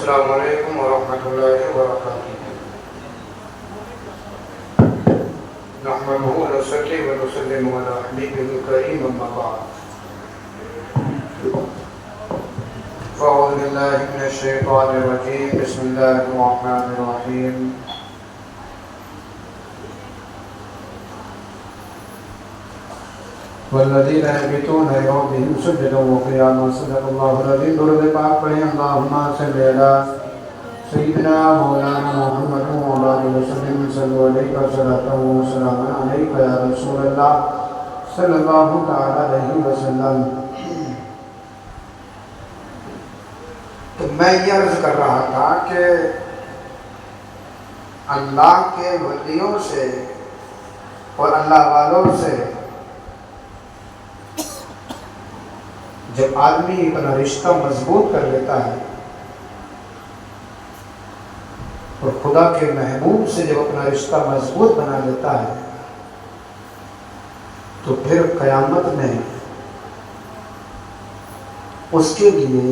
السلام علیکم ورحمۃ اللہ وبرکاتہ۔ نحمده ونصلي ونسلم على حبیبه الکریم اما بعد۔ فاعوذ باللہ من الشیطان الرجیم، بسم اللہ الرحمن الرحیم۔ والذین یبیتون لربہم سجدا وقیاما، صدق اللہ العظیم۔ درود پاک پڑھیں، اللہم صلی علی سیدنا مولانا محمد وعلی آلہ وسلم، صلی علیہ وسلم علیہ یا رسول اللہ صلی اللہ تعالی علیہ وسلم۔ تو میں یہ عرض کر رہا تھا کہ اللہ کے ولیوں سے اور اللہ والوں سے جب آدمی اپنا رشتہ مضبوط کر لیتا ہے اور خدا کے محبوب سے جب اپنا رشتہ مضبوط بنا لیتا ہے تو پھر قیامت میں اس کے لیے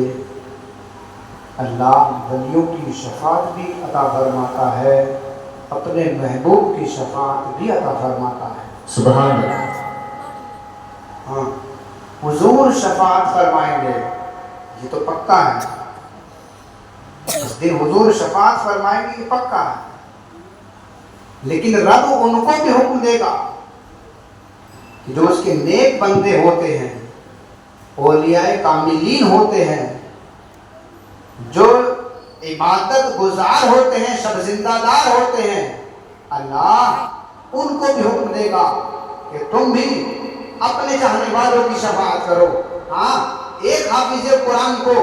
اللہ ولیوں کی شفاعت بھی عطا فرماتا ہے، اپنے محبوب کی شفاعت بھی عطا فرماتا ہے۔ سبحان اللہ۔ ہاں، حضور شفاعت فرمائیں گے، یہ تو پکا ہے، اس دن حضور شفاعت فرمائیں گے، یہ پکا ہے۔ لیکن رب ان کو بھی حکم دے گا کہ جو اس کے نیک بندے ہوتے ہیں، اولیاء کاملین ہوتے ہیں، جو عبادت گزار ہوتے ہیں، شب زندہ دار ہوتے ہیں، اللہ ان کو بھی حکم دے گا کہ تم بھی اپنے چاہنے والوں کی شفاعت کرو۔ ہاں، ایک حافظ قرآن کو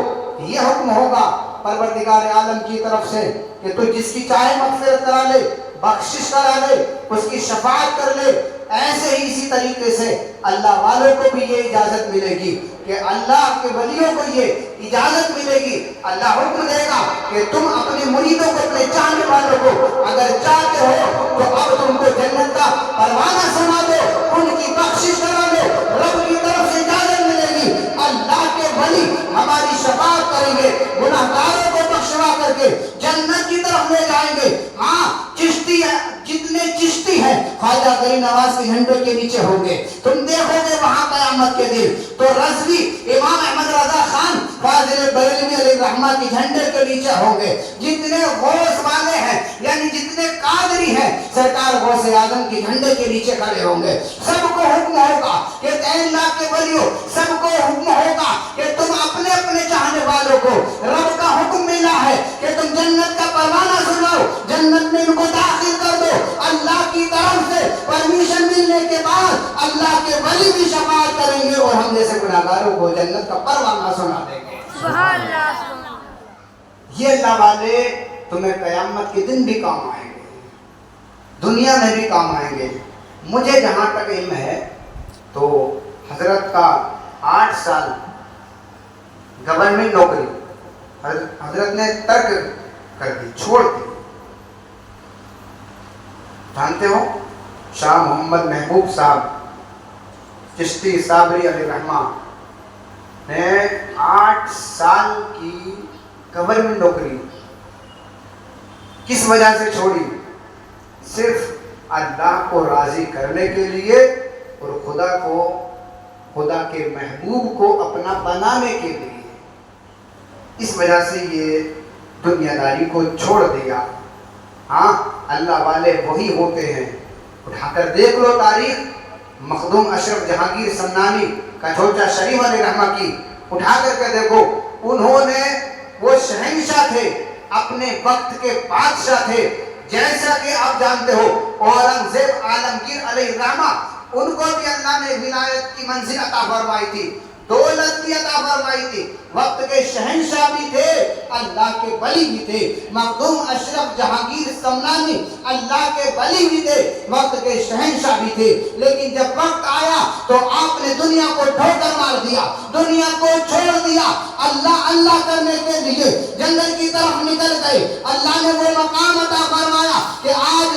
یہ حکم ہوگا پروردگار عالم کی طرف سے کہ تو جس کی چاہے مغفرت کرا لے، بخشش کرا لے، اس کی شفاعت کر لے۔ ایسے ہی اسی طریقے سے اللہ والوں کو بھی یہ اجازت ملے گی کہ اللہ کے ولیوں کو یہ اجازت ملے گی، اللہ حکم دے گا کہ تم اپنے مریدوں کو، اپنے چاہنے والوں کو اگر چاہتے ہو تو اب تم کو جنت کا پروانہ سنا دو، ان کی بخشش کرا دو، رب کی طرف سے اجازت ملے گی۔ اللہ کے ولی ہماری شفاعت کریں گے، گناہگاروں کو بخشوا کر کے جنت کی طرف لے جائیں گے۔ ہاں، چشتی ہے، جتنے چشتی ہیں خواجہ غریب نواز کے جھنڈے کے نیچے ہوں گے، تم دیکھو گے وہاں قیامت کے دن تو رضوی امام احمد رضا خان فاضل بریلوی علیہ الرحمہ کے جھنڈے کے نیچے ہوں گے، جتنے غوث والے ہیں یعنی جتنے قادری ہیں سرکار غوث اعظم کے جھنڈے کے نیچے کھڑے ہوں گے۔ سب کو حکم ہوگا کہ 3 لاکھ کے ولیوں، سب کو حکم ہوگا کہ تم اپنے اپنے چاہنے والوں کو، رب کا حکم ملا ہے کہ تم جنت کا پروانہ سناؤ، جنت میں ان کو داخل کر دو۔ اللہ کی طرف سے پرمیشن ملنے کے بعد اللہ کے ولی بھی شفاعت کریں گے اور ہم جیسے گناہگاروں کو جنت کا پروانہ سنا دیں گے۔ سبحان اللہ۔ یہ اللہ والے تمہیں قیامت کے دن بھی کام آئیں گے، دنیا میں بھی کام آئیں گے۔ مجھے جہاں تک علم ہے تو حضرت کا 8 سال گورنمنٹ نوکری حضرت نے ترک کر دی، چھوڑ دی۔ جانتے ہو شاہ محمد محبوب صاحب چشتی صابری علیہ الرحمہ نے 8 سال کی گورنمنٹ نوکری کس وجہ سے چھوڑی؟ صرف اللہ کو راضی کرنے کے لیے اور خدا کے محبوب کو اپنا بنانے کے لیے۔ اس وجہ سے یہ دنیا داری کو چھوڑ دیا۔ ہاں، اللہ والے وہی ہوتے ہیں۔ اٹھا کر دیکھ لو تاریخ، مخدوم اشرف جہانگیر سمنانی کا چھوٹا شریف علیہ رحمہ کی اٹھا کر کے دیکھو، انہوں نے وہ شہنشاہ تھے، اپنے وقت کے بادشاہ تھے۔ جیسا کہ آپ جانتے ہو اورنگزیب عالمگیر علیہ الرحمہ، ان کو بھی اللہ نے ولایت کی منزل عطا فرمائی تھی، دولت بھی عطا فرمائی تھی، وقت کے شہنشاہ بھی تھے، اللہ کے ولی بھی تھے۔ مخدوم اشرف جہانگیر سمنانی اللہ کے ولی بھی تھے، وقت کے شہنشاہ بھی تھے۔ لیکن جب وقت آیا تو آپ نے دنیا کو ٹھوکر مار دیا، دنیا کو چھوڑ دیا، اللہ کرنے کے لیے جنگل کی طرف نکل گئے۔ اللہ نے وہ مقام عطا فرمایا کہ آج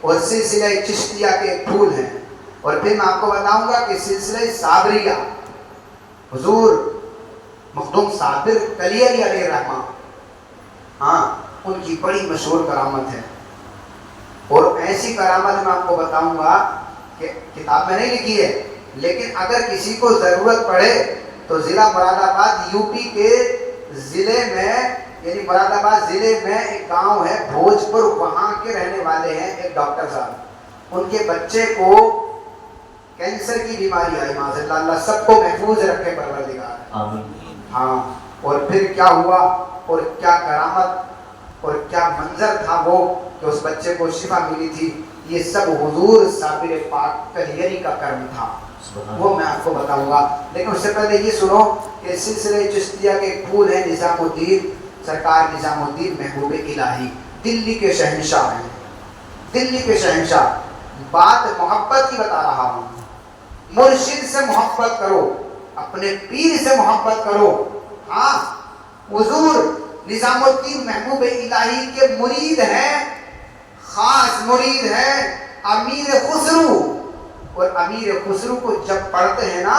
اور سلسلہ چشتیہ کے پھول ہیں. اور پھر میں آپ کو بتاؤں گا کہ سلسلہ صابریہ حضور مخدوم صابر کلیری علیہ الرحمہ، ہاں ان کی بڑی مشہور کرامت ہے. اور ایسی کرامت میں آپ کو بتاؤں گا کہ کتاب میں نہیں لکھی ہے، لیکن اگر کسی کو ضرورت پڑے تو ضلع مراد آباد یو پی کے ضلع میں، یعنی مراد آباد ضلع میں ایک گاؤں ہے بھوجپور، وہاں کے رہنے والے ہیں ایک ڈاکٹر صاحب. ان کے بچے کو کینسر کی بیماری آئی، معاذ اللہ، اللہ سب کو محفوظ رکھے پروردگار. آمین. ہاں اور پھر کیا ہوا اور کیا کرامت اور کیا منظر تھا وہ کہ اس بچے کو شفا ملی تھی. یہ سب حضور صابر پاک کلیری کا کرم تھا، وہ میں آپ کو بتاؤں گا. لیکن اس سے پہلے یہ سنو کہ سلسلہ چشتیہ کے پھول ہیں نظام الدین سرکار نظام الدین محبوب الہی، دلی کے شہنشاہ ہیں، دلی کے شہنشاہ. بات محبت کی بتا رہا ہوں. مرشد سے محبت کرو، اپنے پیر سے محبت کرو. ہاں حضور نظام الدین محبوب الہی کے مرید ہیں، خاص مرید ہیں امیر خسرو. اور امیر خسرو کو جب پڑھتے ہیں نا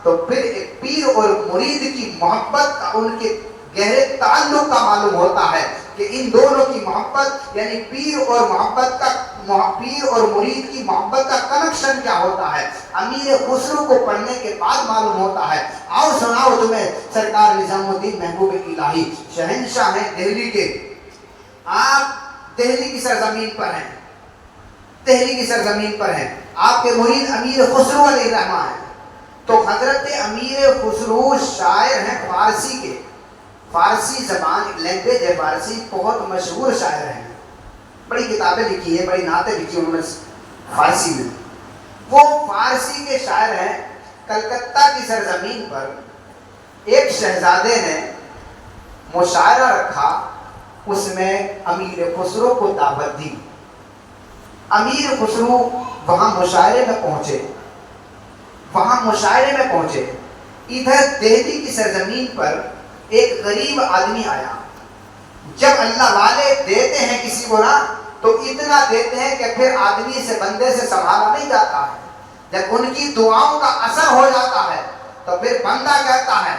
تو پھر ایک پیر اور مرید کی محبت کا، ان کے گہرے تعلق کا معلوم ہوتا ہے کہ ان دونوں کی محبت، یعنی پیر اور محبت کا، پیر اور مرید کی محبت کا کنیکشن کیا ہوتا ہے، امیر خسرو کو پڑھنے کے بعد معلوم ہوتا ہے. آؤ سناؤ تمہیں سرکار نظام الدین محبوب الہی شہنشاہ ہیں دہلی کے. آپ دہلی کی سرزمین پر ہیں، دہلی کی سرزمین پر ہیں. آپ کے مرید امیر خسرو علیہ الرحمہ ہیں. تو حضرت امیر خسرو شاعر ہیں فارسی کے، فارسی زبان لینگویج ہے فارسی، بہت مشہور شاعر ہیں. بڑی کتابیں لکھی ہیں، بڑی نعتیں لکھی انہوں نے فارسی میں. وہ فارسی کے شاعر ہیں. کلکتہ کی سرزمین پر ایک شہزادے نے مشاعرہ رکھا، اس میں امیر خسرو کو دعوت دی. امیر خسرو وہاں مشاعرے میں پہنچے، وہاں مشاعرے میں پہنچے. ادھر دہلی کی سرزمین پر ایک غریب آدمی آیا. جب اللہ والے دیتے ہیں کسی کو نا تو اتنا دیتے ہیں کہ پھر آدمی سے، بندے سے سنبھالا نہیں جاتا ہے. جب ان کی دعاؤں کا اثر ہو جاتا ہے تو پھر بندہ کہتا ہے،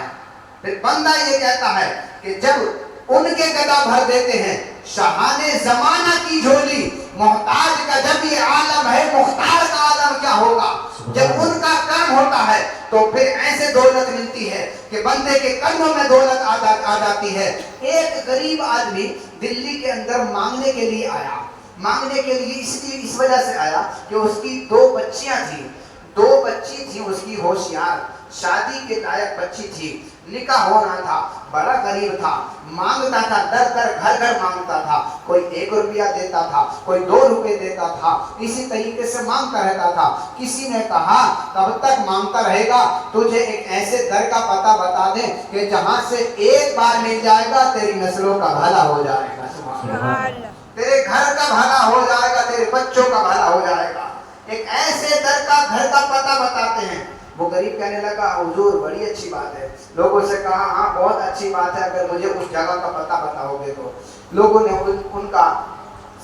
پھر بندہ یہ کہتا ہے کہ جب ان کے گدا بھر دیتے ہیں شاہانے زمانہ کی جھولی، محتاج کا جب یہ عالم ہے مختار کا عالم کیا ہوگا. جب ان کا کرم ہوتا ہے تو پھر ایسے دولت ملتی ہے کہ بندے کے قدموں میں دولت آ جاتی ہے. ایک غریب آدمی دلی کے اندر مانگنے کے لیے آیا. مانگنے کے لیے اس وجہ سے آیا کہ اس کی 2 بچیاں تھیں، 2 بچی تھی اس کی ہوشیار، شادی کے لائق بچی تھی، نکاح ہونا تھا. بڑا غریب تھا، مانگتا تھا، در در گھر گھر مانگتا تھا. کوئی 1 روپیہ دیتا تھا، کوئی 2 روپے دیتا تھا، اسی طریقے سے مانگتا رہتا تھا. کسی نے کہا کب تک مانگتا رہے گا، تجھے ایک ایسے در کا پتہ بتا دیں کہ جہاں سے ایک بار مل جائے گا تیری نسلوں کا بھلا ہو جائے گا. سبحان اللہ. تیرے گھر کا بھلا ہو جائے گا، تیرے بچوں کا بھلا ہو جائے گا. ایک ایسے در کا گھر کا پتہ بتاتے ہیں. وہ غریب کہنے لگا حضور بڑی اچھی بات ہے. لوگوں سے کہا ہاں بہت اچھی بات ہے، اگر مجھے اس جگہ کا پتہ بتاؤ گے تو. لوگوں نے ان کا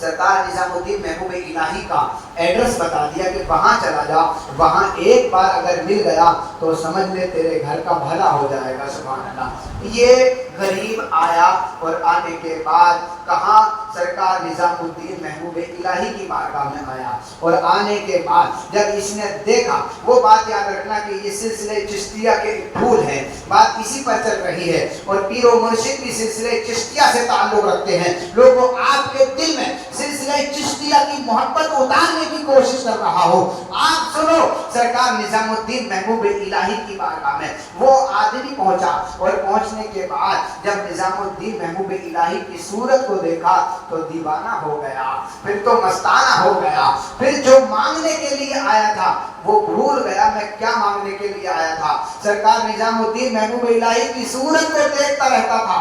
سرکار نظام الدین محبوب الہی کا ایڈریس بتا دیا کہ وہاں چلا جا، وہاں ایک بار اگر مل گیا تو سمجھ لے تیرے گھر کا بھلا ہو جائے گا. سبحان اللہ. یہ غریب آیا اور آنے کے بعد کہاں سرکار نظام الدین محبوب الہی کی بارگاہ میں آیا. اور آنے کے بعد جب اس نے دیکھا، وہ بات یاد رکھنا کہ یہ سلسلہ چشتیہ کے پھول ہیں، بات اسی پر چل رہی ہے. اور پیر و مرشد بھی سلسلہ چشتیہ سے تعلق رکھتے ہیں. لوگوں آپ کے دل میں سلسلہ چشتیہ کی محبت اتارنے کی کوشش کر رہا ہو. آپ سنو سرکار نظام الدین محبوب الہی کی بارگاہ میں وہ آدمی پہنچا. اور پہنچنے کے بعد جب نظام الدین محبوب الہی کی صورت کو دیکھا تو دیوانہ ہو گیا، پھر تو مستانہ ہو گیا. پھر جو مانگنے کے لیے آیا تھا وہ بھول گیا میں کیا مانگنے کے لیے آیا تھا. سرکار نظام الدین محبوب الہی کی صورت کو دیکھتا رہتا تھا،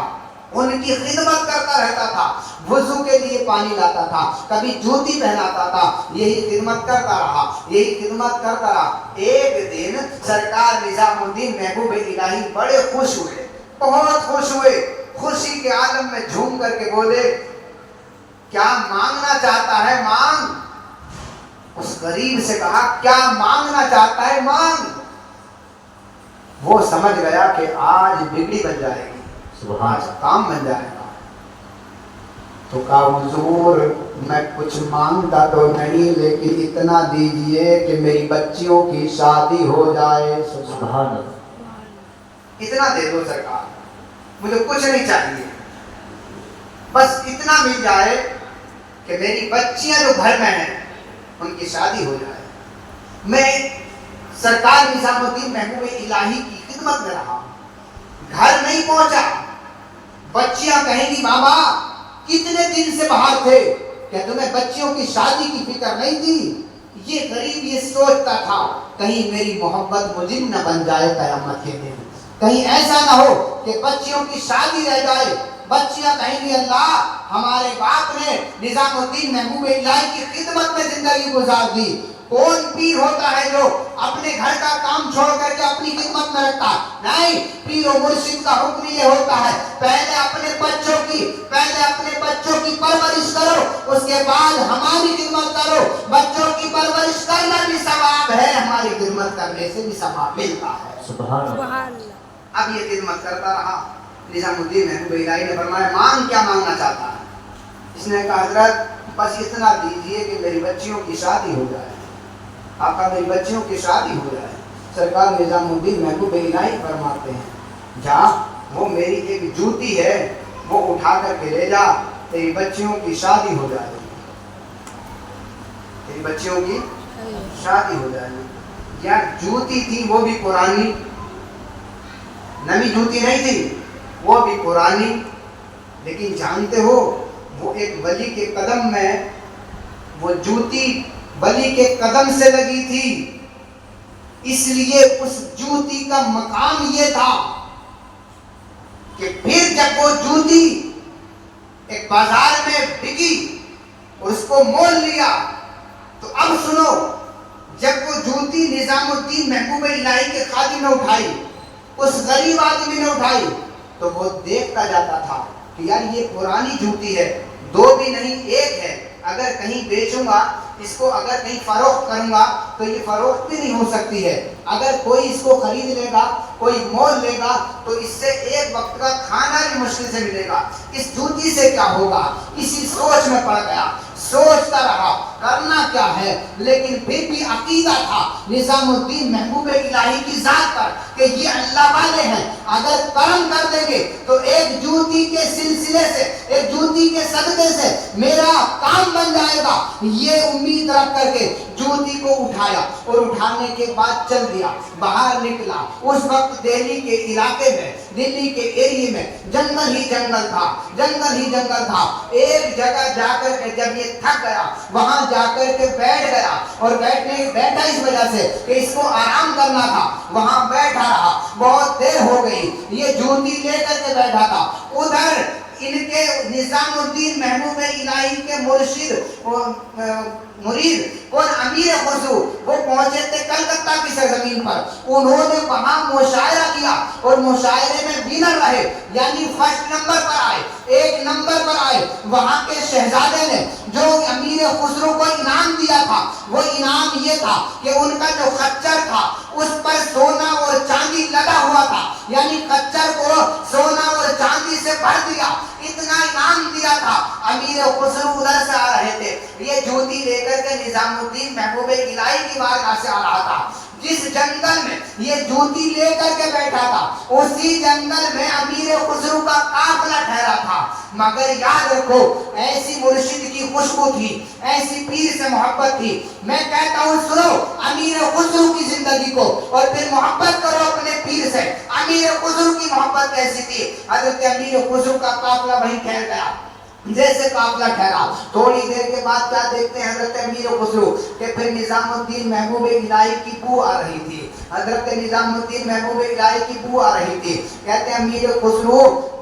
ان کی خدمت کرتا رہتا تھا، وضو کے لیے پانی لاتا تھا، کبھی جوتی پہناتا تھا، یہی خدمت کرتا رہا، یہی خدمت کرتا رہا. ایک دن سرکار نظام الدین محبوب الہی بڑے خوش ہوئے، بہت خوش ہوئے. خوشی کے عالم میں جھوم کر کے بولے کیا مانگنا چاہتا ہے مانگ. اس غریب سے کہا کیا مانگنا چاہتا ہے مانگ. وہ سمجھ گیا کہ آج بگڑی بن جائے گی, آج کام بن جائے گا. تو کہا حضور میں کچھ مانگتا تو نہیں, لیکن اتنا دیجئے کہ میری بچیوں کی شادی ہو جائے. سبحان اللہ. اتنا دے دو سرکار, مجھے کچھ نہیں چاہیے, بس اتنا مل جائے کہ میری بچیاں جو گھر میں ہیں ان کی شادی ہو جائے. میں سرکار نظام الدین محبوب الہی کی خدمت میں رہا, گھر نہیں پہنچا, بچیاں کہیں گی بابا کتنے دن سے باہر تھے, کہ تمہیں بچیوں کی شادی کی فکر نہیں تھی. یہ غریب یہ سوچتا تھا کہیں میری محبت مجرم نہ بن جائے قیامت کے دن, کہیں ایسا نہ ہو کہ بچیوں کی شادی رہ جائے. بچیاں کہیں گی اللہ ہمارے باپ نے نظام الدین محبوب الہی کی خدمت میں زندگی گزار دی. کون پیر ہوتا ہے جو اپنے گھر کا کام چھوڑ کر کے اپنی خدمت میں رکھتا ہے؟ نہیں, پیر و مرشد کا حکم یہ ہوتا ہے پہلے اپنے بچوں کی پرورش کرو, اس کے بعد ہماری خدمت کرو. بچوں کی پرورش کرنا بھی ثواب ہے, ہماری خدمت کرنے سے بھی ثواب ملتا ہے. سبحان اللہ. اب یہ خدمت کرتا رہا. نظام الدین محبوب الہی نے فرمایا مانگ, کیا مانگنا چاہتا ہے؟ اس نے کہا حضرت بس اتنا دیجئے کہ میری بچیوں کی شادی ہو جائے. آپ کا میری بچیوں کی شادی ہو جائے. سرکار نظام الدین محبوب الہی فرماتے ہیں جا, وہ میری ایک جوتی ہے وہ اٹھا کر کے لے جا, تیری بچیوں کی شادی ہو جائے گی, تیری بچیوں کی شادی ہو جائے گی. یار جوتی تھی وہ بھی پرانی, نئی جوتی نہیں تھی, وہ بھی پرانی, لیکن جانتے ہو وہ ایک ولی کے قدم میں, وہ جوتی ولی کے قدم سے لگی تھی, اس لیے اس جوتی کا مقام یہ تھا کہ پھر جب وہ جوتی ایک بازار میں بکی اور اس کو مول لیا, تو اب سنو, جب وہ جوتی نظام الدین محبوب الہی کے خادم نے اٹھائی, اس غریب آدمی نے اٹھائی, تو وہ دیکھتا جاتا تھا کہ یار یہ پرانی جوتی ہے, دو بھی نہیں ایک ہے, اگر کہیں بیچوں گا اس کو, اگر کہیں فروخت کروں گا تو یہ فروخت بھی نہیں ہو سکتی ہے, اگر کوئی اس کو خرید لے گا, کوئی مول لے گا تو اس سے ایک وقت کا کھانا بھی مشکل سے ملے گا, اس جوتی سے کیا ہوگا. اسی سوچ میں پڑ گیا, سوچتا رہا کرنا کیا ہے, لیکن پھر بھی عقیدہ تھا نظام الدین محبوب الہی کی ذات پر کہ یہ اللہ والے ہیں, اگر کرم کر دیں گے تو ایک جوتی کے سلسلے سے, ایک جوتی کے صدقے سے میرا کام بن جائے گا. یہ امید رکھ کر کے جوتی کو اٹھایا, اور اٹھانے کے بعد چل دیا, باہر نکلا. اس وقت دہلی کے علاقے میں, دلی کے ایریے میں جنگل ہی جنگل تھا, جنگل ہی جنگل تھا. ایک جگہ جا کر کے جب یہ تھک گیا, وہاں جا کر کے بیٹھ گیا, اور بیٹھا اس وجہ سے کہ اس کو آرام کرنا تھا, وہاں بیٹھا رہا. بہت دیر ہو گئی, یہ جوتی لے کر کے بیٹھا تھا. ادھر ان کے نظام الدین محبوب الہی کے مرید کون, امیر خسرو, وہ پہنچے تھے کلکتہ کی سرزمین پر. انہوں نے وہاں مشاعرہ کیا, اور مشاعرے میں ونر رہے, یعنی فرسٹ نمبر پر آئے, ایک نمبر پر آئے. وہاں کے شہزادے نے جو امیر خسرو کو انعام دیا تھا, وہ انعام یہ تھا کہ ان کا جو خچر تھا اس پر سونا اور چاندی لگا ہوا تھا, یعنی خچر کو سونا اور چاندی سے بھر دیا, اتنا انعام دیا تھا. امیر خسرو ادھر سے آ رہے تھے, یہ جوتی لے کر کے نظام الدین محبوب الہی کی بارگاہ سے آ رہا تھا. جس جنگل میں یہ جوتی لے کر کے بیٹھا تھا, اسی جنگل میں امیر خسرو کا قافلہ ٹھہرا تھا. مگر یاد رکھو, ایسی مرشد کی خوشبو تھی, ایسی پیر سے محبت تھی. میں کہتا ہوں سنو امیر خسرو کی زندگی کو, اور پھر محبت کرو اپنے پیر سے. امیر خسرو کی محبت کیسی تھی؟ حضرت امیر خسرو کا قافلہ وہیں ٹھہر گیا. جیسے قافلہ ٹھہرا, تھوڑی دیر کے بعد کیا دیکھتے ہیں حضرت امیر خسرو کہ پھر نظام الدین محبوب الہی کی بو آ رہی تھی. حضرت نظام الدین محبوب الہی کی بو آ رہی تھی. کہتے ہیں امیر خسرو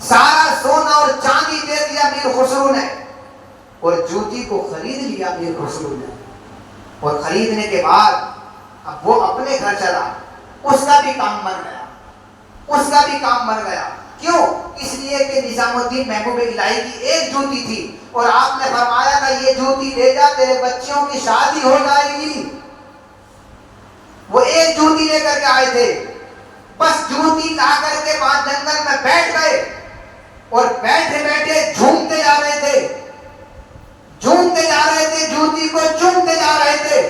سارا سونا اور چاندی دے دیا میر خسرو نے اور جوتی کو خرید لیا میر خسرو نے. اور خریدنے کے بعد اب وہ اپنے گھر چلا, اس کا بھی کام مر گیا, اس کا بھی کام مر گیا. کیوں؟ اس لیے کہ نظام الدین محبوب الہی کی ایک جوتی تھی اور آپ نے فرمایا تھا یہ جوتی لے جا تیرے بچوں کی شادی ہو جائے گی. وہ ایک جوتی لے کر کے آئے تھے, بس جوتی لا کر کے بعد جنگل میں بیٹھ گئے اور بیٹھے بیٹھے جھومتے جا رہے تھے, جھومتے جا رہے تھے, جوتی کو چومتے جا رہے تھے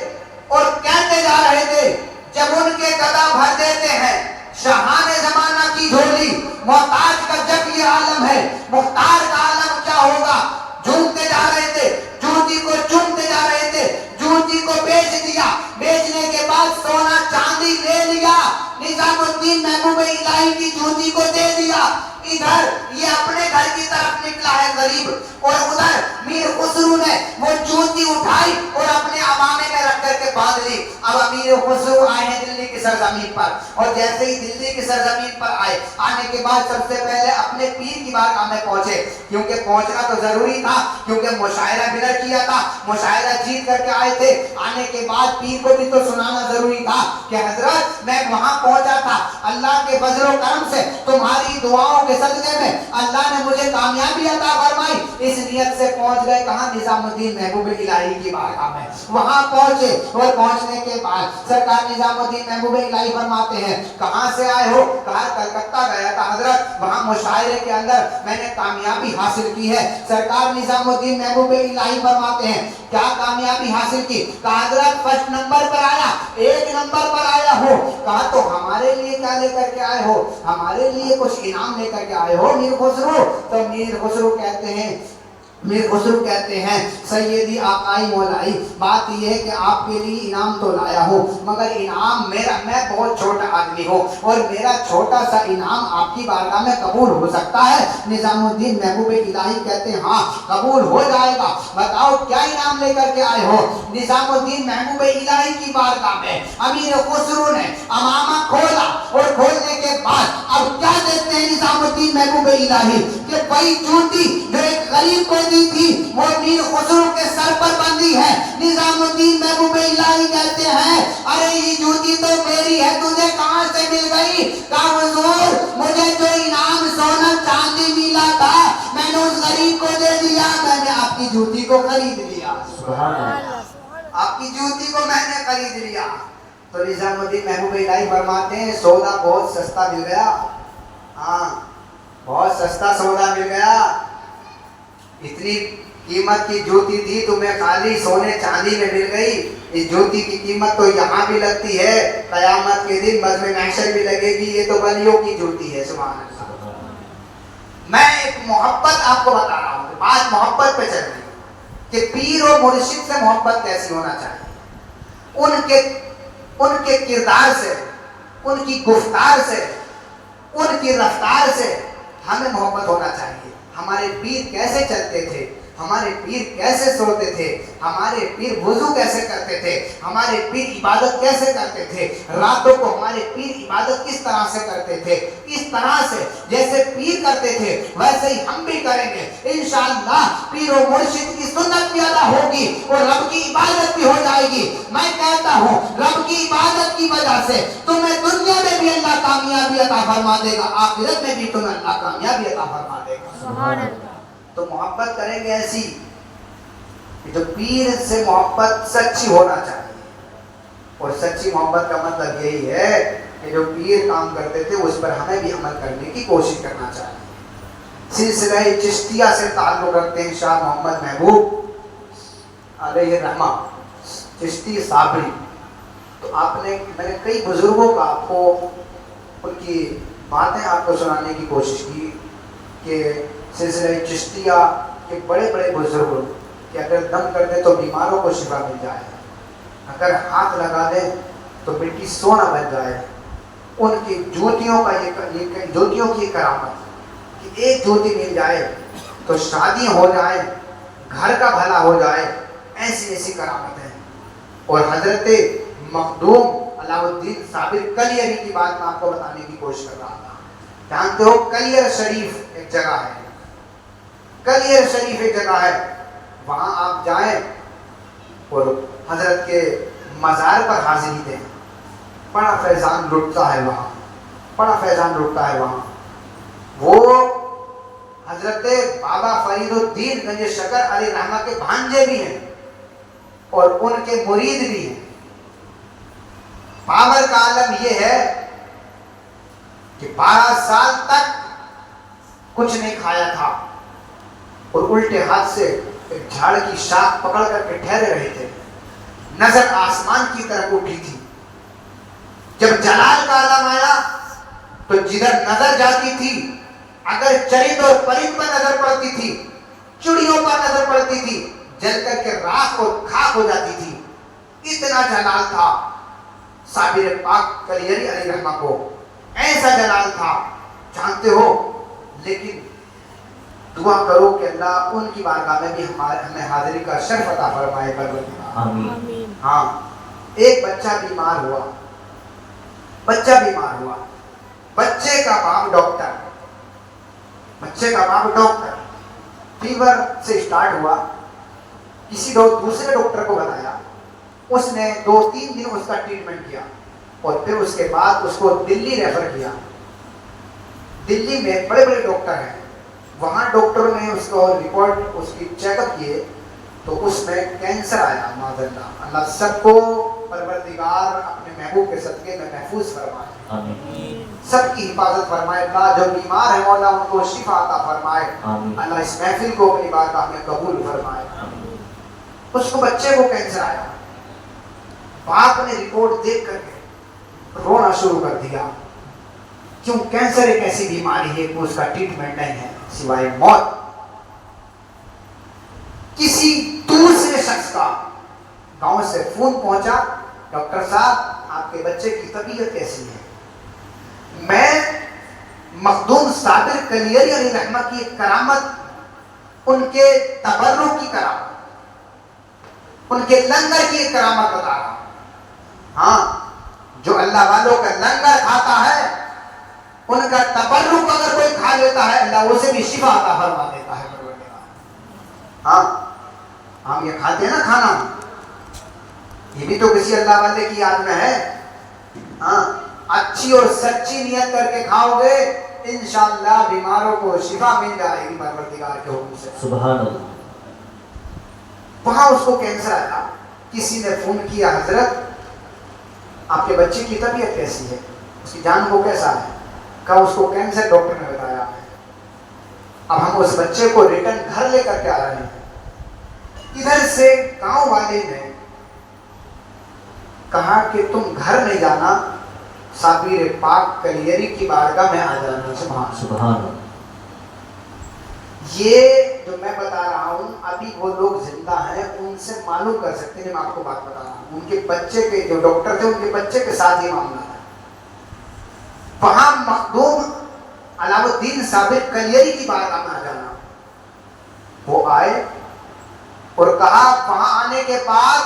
اور کہتے جا رہے تھے جب ان کے گدا بھر دیتے ہیں شاہان زمانہ کی جھولی, محتاج کا جب یہ عالم ہے مختار کا عالم کیا ہوگا. جھومتے جا رہے تھے, جوتی کو چومتے جا رہے تھے, جوتی کو بیچ دیا, بیچنے کے بعد سونا چاندی لے لیا, نظام الدین محبوب الہی کی جوتی کو دے دیا. ادھر یہ اپنے گھر کی طرف نکلا ہے غریب, اور ادھر میر خسرو نے وہ جوتی اٹھائی اور اپنے عوامے میں رکھ کر کے باندھ لی. اب امیر خسرو آئے ہیں دلی کی سرزمین پر, اور جیسے ہی دلی کی سرزمین پر آئے, آنے کے بعد سب سے پہلے اپنے پیر کی بارگاہ میں پہنچے, کیونکہ پہنچنا تو ضروری تھا, کیونکہ مشاعرہ بلر کیا تھا, مشاعرہ جیت کر کے آئے تھے. آنے کے بعد پیر کو بھی تو سنانا ضروری تھا کہ حضرت میں وہاں پہنچا تھا, اللہ کے فضل و کرم سے تمہاری دعاؤں کے صدقے میں اللہ نے مجھے کامیابی عطا فرمائی. اس نیت سے پہنچ گئے کہاں, نظام الدین محبوب الہی کی بارگاہ میں. وہاں پہنچے اور پہنچنے کے بعد سرکار نظام الدین محبوب الہی فرماتے ہیں کہاں سے آئے ہو, کہا کلکتہ گیا تھا حضرت, وہاں مشاعرے کے اندر میں نے کامیابی حاصل کی ہے. سرکار نظام الدین محبوب الہی فرماتے ہیں کیا کامیابی حاصل کی, کہا حضرت فرسٹ نمبر پر آیا, ایک نمبر پر آیا ہو. کہا تو ہمارے لیے کیا لے کر کے آئے ہو, ہمارے لیے کچھ انعام لے کر کے آئے ہو میر خسرو. تو میر خسرو کہتے ہیں, میر خسرو کہتے ہیں سیدی آقائی مولائی, بات یہ ہے کہ آپ کے لیے انعام تو لایا ہوں, مگر انعام میرا, میں بہت چھوٹا آدمی ہوں اور میرا چھوٹا سا انعام آپ کی بارگاہ میں قبول ہو سکتا ہے. نظام الدین محبوب الہی کہتے ہیں ہاں قبول ہو جائے گا, بتاؤ کیا انعام لے کر کے آئے ہو. نظام الدین محبوب الہی کی بارگاہ میں امیر خسرو نے امامہ کھولا, اور کھولنے کے بعد اب کیا دیتے ہیں نظام الدین محبوب الہی کہ وہی جوتی جو ایک غریب کو دی تھی وہ میر خسرو کے سر پر بندھی ہے. نظام الدین محبوب الہی کہتے ہیں ارے یہ جوتی تو میری ہے, تجھے کہاں سے مل گئی. کہا حضور مجھے جو انعام سونا چاندی ملا تھا میں نے اس غریب کو دے دیا, میں نے آپ کی جوتی کو خرید لیا. سبحان اللہ, آپ کی جوتی کو میں نے خرید لیا. تو نظام الدین محبوب الہی فرماتے ہیں سودا بہت سستا مل گیا, ہاں بہت سستا سودا مل گیا. اتنی قیمت کی جوتی تھی تمہیں خالی سونے چاندی میں مل گئی. اس جوتی کی قیمت تو یہاں بھی لگتی ہے, قیامت کے دن بزم محشر بھی لگے گی. یہ تو بلیوں کی جوتی ہے. سبحان اللہ. میں ایک محبت آپ کو بتا رہا ہوں, بات محبت پہ چل رہی ہے کہ پیر و مرشد سے محبت کیسی ہونا چاہیے. ان کے کردار سے, ان کی گفتار سے, ان کی رفتار سے ہمیں محبت ہونا چاہیے. ہمارے پیر کیسے چلتے تھے, ہمارے پیر کیسے سوتے تھے, ہمارے پیر وضو کیسے کرتے تھے, ہمارے پیر عبادت کیسے کرتے تھے, راتوں کو ہمارے پیر عبادت کس طرح سے کرتے تھے. اس طرح سے جیسے پیر کرتے تھے ویسے ہی ہم بھی کریں گے انشاءاللہ. پیر و مرشد کی سنت بھی ادا ہوگی اور رب کی عبادت بھی ہو جائے گی. میں کہتا ہوں رب کی عبادت کی وجہ سے تمہیں دنیا میں بھی اللہ کامیابی عطا فرما دے گا, آخرت میں بھی تمہیں اللہ کامیابی عطا فرما دے گا. سبحان اللہ. تو محبت کریں گے ایسی کہ جو پیر سے محبت سچی ہونا چاہیے. اور سچی محبت کا مطلب یہی ہے کہ جو پیر کام کرتے تھے اس پر ہمیں بھی عمل کرنے کی کوشش کرنا چاہیے. سلسلہ چشتیہ سے تعلق رکھتے ہیں شاہ محمد محبوب علیہ الرحمہ, چشتی صابری. تو میں نے کئی بزرگوں کا آپ کو ان کی باتیں آپ کو سنانے کی کوشش کی کہ سلسلہ چشتیہ کے بڑے بڑے بزرگ کہ اگر دم کر دے تو بیماروں کو شفا مل جائے, اگر ہاتھ لگا دے تو مٹی سونا بن جائے. ان کی جوتیوں کی کرامت کہ ایک جوتی مل جائے تو شادی ہو جائے, گھر کا بھلا ہو جائے, ایسی ایسی کرامت ہے. اور حضرت مخدوم علاؤ الدین صابر کلیری کی بات میں آپ کو بتانے کی کوشش کر رہا تھا. جانتے ہو کلیر شریف ایک جگہ ہے, کلیر شریف ایک جگہ ہے, وہاں آپ جائیں اور حضرت کے مزار پر حاضری دیں, بڑا فیضان لٹتا ہے وہاں, بڑا فیضان لٹتا ہے وہاں. وہ حضرت بابا فرید الدین گنج شکر علی رحمہ کے بھانجے بھی ہیں اور ان کے مرید بھی ہیں. بابر کا عالم یہ ہے کہ 12 سال تک کچھ نہیں کھایا تھا اور الٹے ہاتھ سے ایک جھاڑ کی شاخ پکڑ کر کے ٹھہرے رہے تھے. نظر آسمان کی طرف اٹھی تھی. جب جلال کا عالم آیا تو جدھر نظر جاتی تھی, اگر چرند اور پرند پر نظر پڑتی تھی, چڑیوں پر نظر پڑتی تھی, جل کر کے راکھ اور خاک ہو جاتی تھی. اتنا جلال تھا صابر پاک کلیری علیہ رحمہ کو, ایسا جلال تھا جانتے ہو. لیکن دعا کرو کہ اللہ ان کی بارگاہ میں بھی ہمیں حاضری کا شرف عطا فرمائے. آمین. ہاں, ایک بچہ بیمار ہوا, بچہ بیمار ہوا, بچے کا باپ ڈاکٹر, بچے کا باپ ڈاکٹر, فیور سے اسٹارٹ ہوا, کسی دوسرے ڈاکٹر کو بتایا, اس نے 2-3 دن اس کا ٹریٹمنٹ کیا اور پھر اس کے بعد اس کو دلی ریفر کیا. دلی میں بڑے بڑے ڈاکٹر ہیں, وہاں ڈاکٹروں نے اس کو رپورٹ اس کی چیک اپ کیے تو اس میں کینسر آیا. معاذ اللہ, اللہ سب کو پروردگار اپنے محبوب کے صدقے میں محفوظ فرمائے, سب کی حفاظت فرمائے. اللہ جو بیمار ہے مولا ان کو شفا عطا فرمائے. اللہ اس محفل کو اپنی بارگاہ میں قبول فرمائے. اس کو بچے کو کینسر آیا, باپ نے رپورٹ دیکھ کر کے رونا شروع کر دیا. کیوں؟ کینسر ایک ایسی بیماری ہے کہ اس کا ٹریٹمنٹ نہیں ہے سوائے موت. کسی دوسرے شخص کا گاؤں سے فون پہنچا, ڈاکٹر صاحب آپ کے بچے کی طبیعت کیسی ہے؟ میں مخدوم صابر کلیری علیہ رحمہ کی ایک کرامت, ان کے تبرک کی کرامت, ان کے لنگر کی ایک کرامت بتا رہا ہوں. ہاں, جو اللہ والوں کا لنگر کھاتا ہے ان کا تبرک اگر کوئی کھا لیتا ہے اللہ اسے بھی شفا عطا فرما دیتا ہے. ہاں, ہم یہ کھاتے ہیں نا کھانا, یہ بھی تو کسی اللہ والے کی یاد میں ہے. ہاں, اچھی اور سچی نیت کر کے کھاؤ گے انشاءاللہ بیماروں کو شفا مل جائے گی پروردگار کے حکم سے. سبحان اللہ. وہاں اس کو کینسر آیا, کسی نے فون کیا, حضرت آپ کے بچے کی طبیعت کیسی ہے, اس کی جان کو کیسا ہے؟ کہا اس کو کینسر ڈاکٹر نے بتایا ہے. اب ہم اس بچے کو ریٹرن گھر لے کر کے آ رہے ہیں. ادھر سے گاؤں والے نے کہا کہ تم گھر نہیں جانا, صابر پاک کلیری کی بارگاہ میں آ جانا. سبحان اللہ. یہ جو میں بتا رہا ہوں ابھی وہ لوگ زندہ ہیں, ان سے معلوم کر سکتے ہیں. میں آپ کو بات بتا رہا ہوں, ان کے بچے کے جو ڈاکٹر تھے ان کے بچے کے ساتھ یہ معاملہ ہے. وہاں مخدوم علاؤ الدین صابر کلیری کی بارگاہ میں آ جانا. وہ آئے اور کہا وہاں آنے کے بعد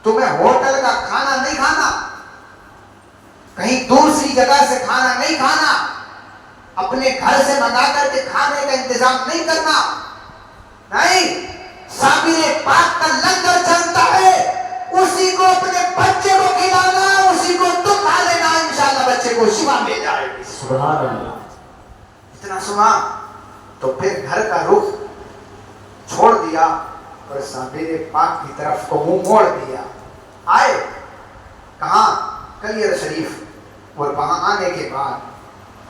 تمہیں ہوٹل کا کھانا نہیں کھانا, کہیں دوسری جگہ سے کھانا نہیں کھانا, اپنے گھر سے منگا کر کے کھانے کا انتظام نہیں کرنا. نہیں, صابر پاک کا لنگر چلتا ہے, اسی کو اپنے بچے کو کھلانا, اسی کو تم کھا لینا, انشاءاللہ بچے کو شفا مل جائے گی. سبحان اللہ. اتنا سنا تو پھر گھر کا رخ چھوڑ دیا اور صابر پاک کی طرف کو منہ موڑ دیا. آئے کہاں؟ کلیر شریف. اور وہاں آنے کے بعد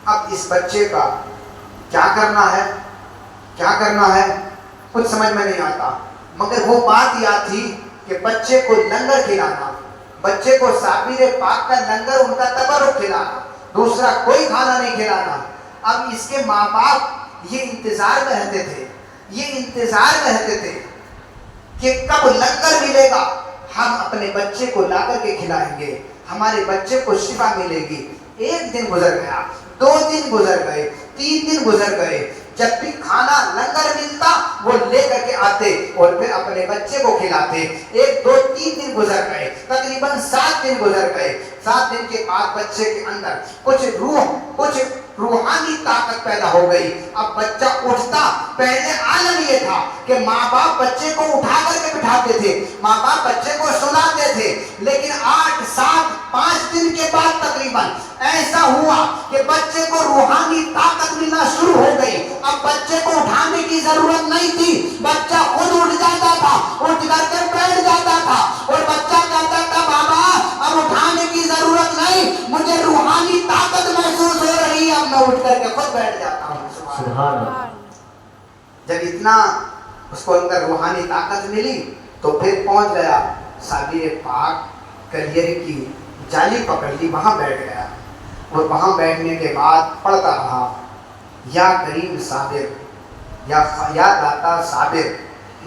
اب اس بچے کا کیا کرنا ہے, کیا کرنا ہے کچھ سمجھ میں نہیں آتا. مگر وہ بات یاد تھی کہ بچے کو لنگر کھلانا, بچے کو صابر پاک کا لنگر ان کا تبرک کھلانا, دوسرا کوئی کھانا نہیں کھلانا. اب اس کے ماں باپ یہ انتظار میں رہتے تھے, یہ انتظار میں رہتے تھے کہ کب لنگر ملے گا, ہم اپنے بچے کو لا کر کے کھلائیں گے, ہمارے بچے کو شفا ملے گی. ایک دن گزر گیا, 2 دن گزر گئے, 3 دن گزر گئے. جب بھی کھانا لنگر ملتا وہ لے کر کے آتے اور پھر اپنے بچے کو کھلاتے. 1 2 3 دن گزر گئے, تقریباً 7 دن گزر گئے. 7 دن کے بعد بچے کے اندر کچھ روح, کچھ روحانی طاقت پیدا ہو گئی. اب بچہ اٹھتا. پہلے عالم یہ تھا کہ ماں باپ بچے کو اٹھا کر کے بٹھاتے تھے, ماں باپ بچے کو سلاتے تھے, لیکن 8 7 5 دن کے بعد تقریباً ایسا ہوا کہ بچے کو روحانی طاقت ملنا شروع ہو گئی. اب بچے کو اٹھانے کی ضرورت نہیں تھی, بچہ خود اٹھ جاتا تھا, اٹھ کر کے بیٹھ جاتا تھا, اور بچہ کہتا تھا بابا اب اٹھانے کی ضرورت نہیں, مجھے روحانی طاقت محسوس ہو رہی ہے, اب میں اٹھ کر کے خود بیٹھ جاتا ہوں. سبحان اللہ. جب اتنا اس کو اندر روحانی طاقت ملی تو پھر پہنچ گیا صابر پاک کلیئر کی جالی پکڑ لی, وہاں بیٹھ گیا, اور وہاں بیٹھنے کے بعد پڑھتا رہا یا کریم صابر, یا داتا صابر,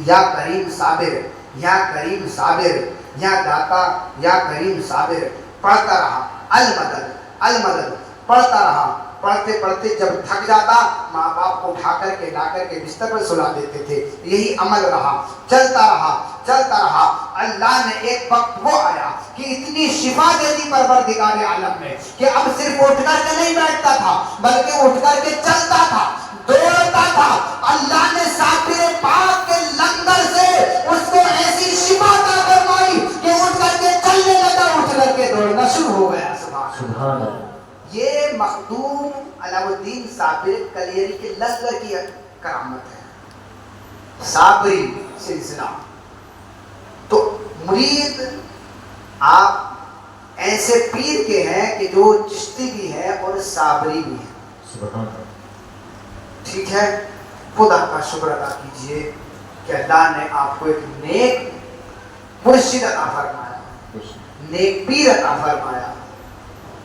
یا کریم صابر, یا کریم صابر, یا داتا یا کریم صابر. پڑھتا رہا المدد المدد, پڑھتا رہا. پڑھتے پڑھتے جب تھک جاتا ماں باپ کو اٹھا کر کے لا کر کے بستر پر سلا دیتے تھے. یہی عمل رہا, چلتا رہا چلتا رہا. اللہ نے ایک وقت وہ آیا کہ اتنی شفا دے دی پروردگار عالم میں کہ اب صرف اٹھ کر کے نہیں بیٹھتا تھا بلکہ اٹھ کر کے چلتا تھا, دوڑتا تھا. اللہ نے صابر پاک کے لنگر سے اس کو ایسی شفا عطا فرمائی کہ اٹھ کر کے چلنے لگا, اٹھ کر کے دوڑنا شروع ہو گیا. سبحان اللہ. یہ مخدوم علاؤ الدین صابر کلیری کے لنگر کی کرامت ہے, صابری سلسلہ. تو مرید آپ ایسے پیر کے ہیں کہ جو چشتی بھی ہے اور صابری بھی ہے. سبحان اللہ. ٹھیک ہے, خدا کا شکر ادا کیجئے کہ اللہ نے آپ کو ایک نیک مرشد عطا فرمایا, نیک پیر عطا فرمایا.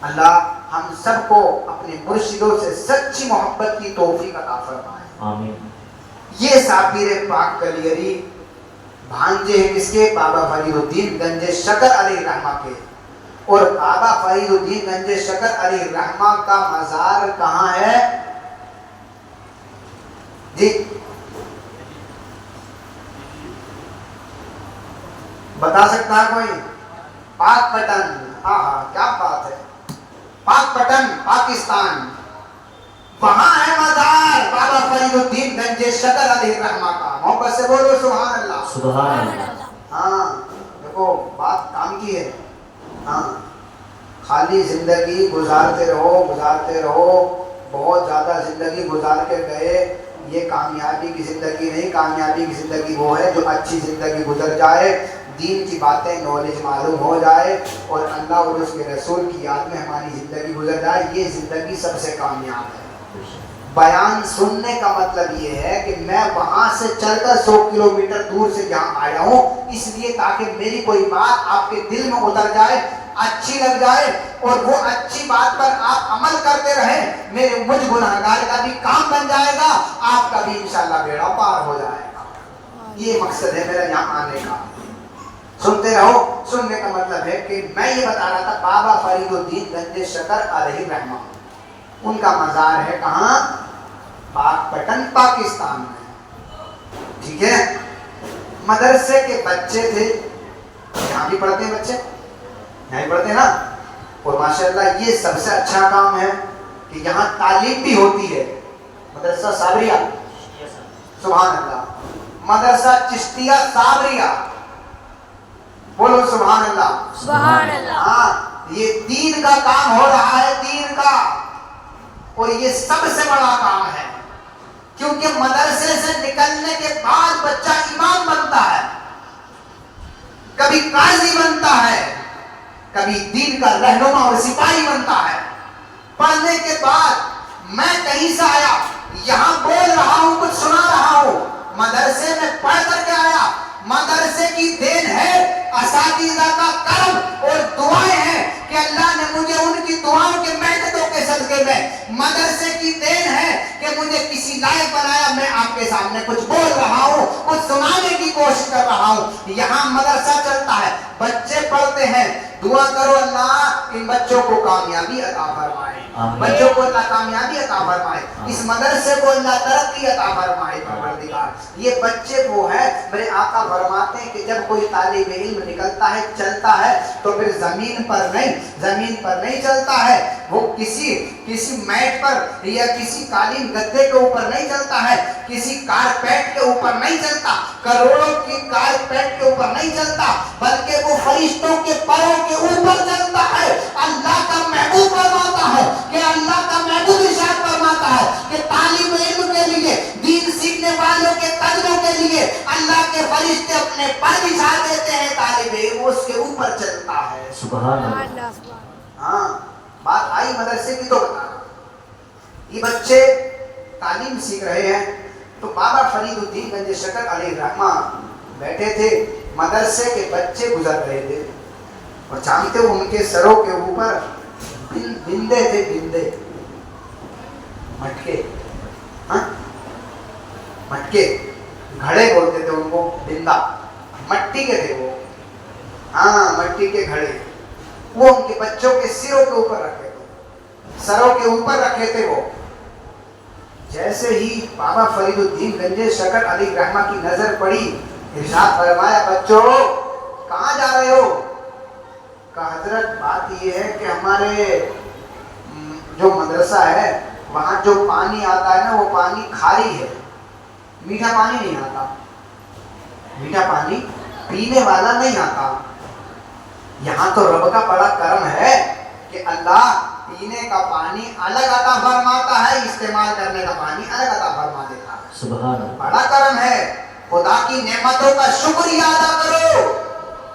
اللہ ہم سب کو اپنے مرشدوں سے سچی محبت کی توفیق عطا فرمائے. آمین. یہ صابر پاک کلیری بھانجے ہیں کس کے؟ بابا فرید الدین گنج شکر علیہ رحمہ کے. اور بابا فرید الدین گنج شکر علیہ رحمہ کا مزار کہاں ہے جی؟ بتا سکتا ہے کوئی؟ پاک پٹن. ہاں کیا بات ہے, پاک پٹن پاکستان, وہاں ہے مزار بابا فرید الدین گنج شکر علیہ رحمہ کا. محبت سے بولو سبحان اللہ. سبحان اللہ. ہاں دیکھو بات کام کی ہے. ہاں خالی زندگی گزارتے رہو گزارتے رہو, بہت زیادہ زندگی گزار کے گئے, یہ کامیابی کی زندگی نہیں. کامیابی کی زندگی وہ ہے جو اچھی زندگی گزر جائے, دین کی باتیں نالج معلوم ہو جائے, اور اللہ اور اس کے رسول کی یاد میں ہماری زندگی گزر جائے. یہ زندگی سب سے کامیاب ہے. بیان سننے کا مطلب یہ ہے کہ میں وہاں سے چل کر 100 کلومیٹر دور سے یہاں آیا ہوں, اس لیے تاکہ میری کوئی بات آپ کے دل میں اتر جائے, اچھی لگ جائے, اور وہ اچھی بات پر آپ عمل کرتے رہیں. میرے مجھ گناہگار کا بھی کام بن جائے گا, آپ کا بھی انشاءاللہ بیڑا پار ہو جائے گا. یہ مقصد ہے میرا یہاں آنے کا. سنتے رہو. سننے کا مطلب ہے کہ میں یہ بتا رہا تھا بابا فرید الدین گنج شکر علیہ رحمہ, ان کا مزار ہے کہاں؟ پاک پٹن پاکستان میں. ٹھیک ہے. مدرسے کے بچے تھے, یہاں بھی پڑھتے ہیں بچے, یہاں بھی پڑھتے ہیں نا, اور ماشاءاللہ یہ سب سے اچھا کام ہے کہ یہاں تعلیم بھی ہوتی ہے. مدرسہ صابریہ, سبحان اللہ. مدرسہ چشتیہ صابریہ, بولو سبحان اللہ. سبحان اللہ. ہاں یہ دین کا کام ہو رہا ہے, دین کا, اور یہ سب سے بڑا کام ہے, کیونکہ مدرسے سے نکلنے کے بعد بچہ امام بنتا ہے, کبھی قاضی بنتا ہے, کبھی دین کا رہنما اور سپاہی بنتا ہے. پڑھنے کے بعد میں کہیں سے آیا, یہاں بول رہا ہوں, کچھ سنا رہا ہوں, مدرسے میں پڑھ کر کے آیا. مدرسے کی دین ہے, اساتذہ کا کرم اور دعائیں ہیں کہ اللہ نے مجھے ان کی دعاؤں کے محنتوں کے صدقے میں, مدرسے کی دین ہے کہ مجھے کسی لائق بنایا. میں آپ کے سامنے کچھ بول رہا ہوں, کچھ سنانے کی کوشش کر رہا ہوں. یہاں مدرسہ چلتا ہے, بچے پڑھتے ہیں, دعا کرو اللہ ان بچوں کو کامیابی عطا فرمائے، بچوں کو اللہ کامیابی عطا فرمائے، اس مدرسے کو اللہ ترقی عطا فرمائے پروردگار۔ یہ بچے وہ ہیں، میرے آقا فرماتے ہیں کہ جب کوئی طالب علم نکلتا ہے چلتا ہے تو پھر زمین پر نہیں چلتا ہے، وہ کسی میٹ پر یا کسی قالین گدے کے اوپر نہیں چلتا ہے، کسی کارپیٹ کے اوپر نہیں چلتا، کروڑوں کی کارپیٹ کے اوپر نہیں چلتا، بلکہ وہ فرشتوں کے پروں کے اوپر چلتا ہے۔ اللہ کا محبوب فرماتا ہے کہ اللہ کا محبوب ارشاد فرماتا ہے کہ طالب علم کے لیے، دین سیکھنے والوں کے قدموں کے لیے اللہ کے فرشتے اپنے پر بچھا دیتے ہیں، طالب علم اس کے اوپر چلتا ہے۔ سبحان اللہ۔ ہاں بات آئی مدرسے کی تو بتا رہا ہوں، یہ بچے تعلیم سیکھ رہے ہیں تو بابا فرید الدین گنج شکر علیہ الرحمہ بیٹھے تھے، مدرسے کے بچے گزر رہے تھے اور جانتے ہو ان کے سروں کے اوپر بندے تھے، بندے مٹکے، مٹکے گھڑے بولتے تھے ان کو، بندہ مٹی کے تھے وہ، ہاں مٹی کے گھڑے، وہ ان کے بچوں کے سروں کے اوپر رکھے تھے، سروں کے اوپر رکھے تھے وہ۔ جیسے ہی بابا فرید الدین گنج شکر علیہ الرحمہ کی نظر پڑی، ارشاد فرمایا بچوں کہاں جا رہے ہو؟ کہا حضرت بات یہ ہے کہ ہمارے جو مدرسہ ہے وہاں جو پانی آتا ہے نا وہ پانی کھاری ہے، میٹھا پانی نہیں آتا، میٹھا پانی پینے والا نہیں آتا۔ یہاں تو رب کا بڑا کرم ہے کہ اللہ پینے کا پانی الگ عطا فرماتا ہے، استعمال کرنے کا پانی الگ عطا فرما دیتا ہے۔ سبحان اللہ، بڑا کرم ہے، خدا کی نعمتوں کا شکریہ ادا کرو،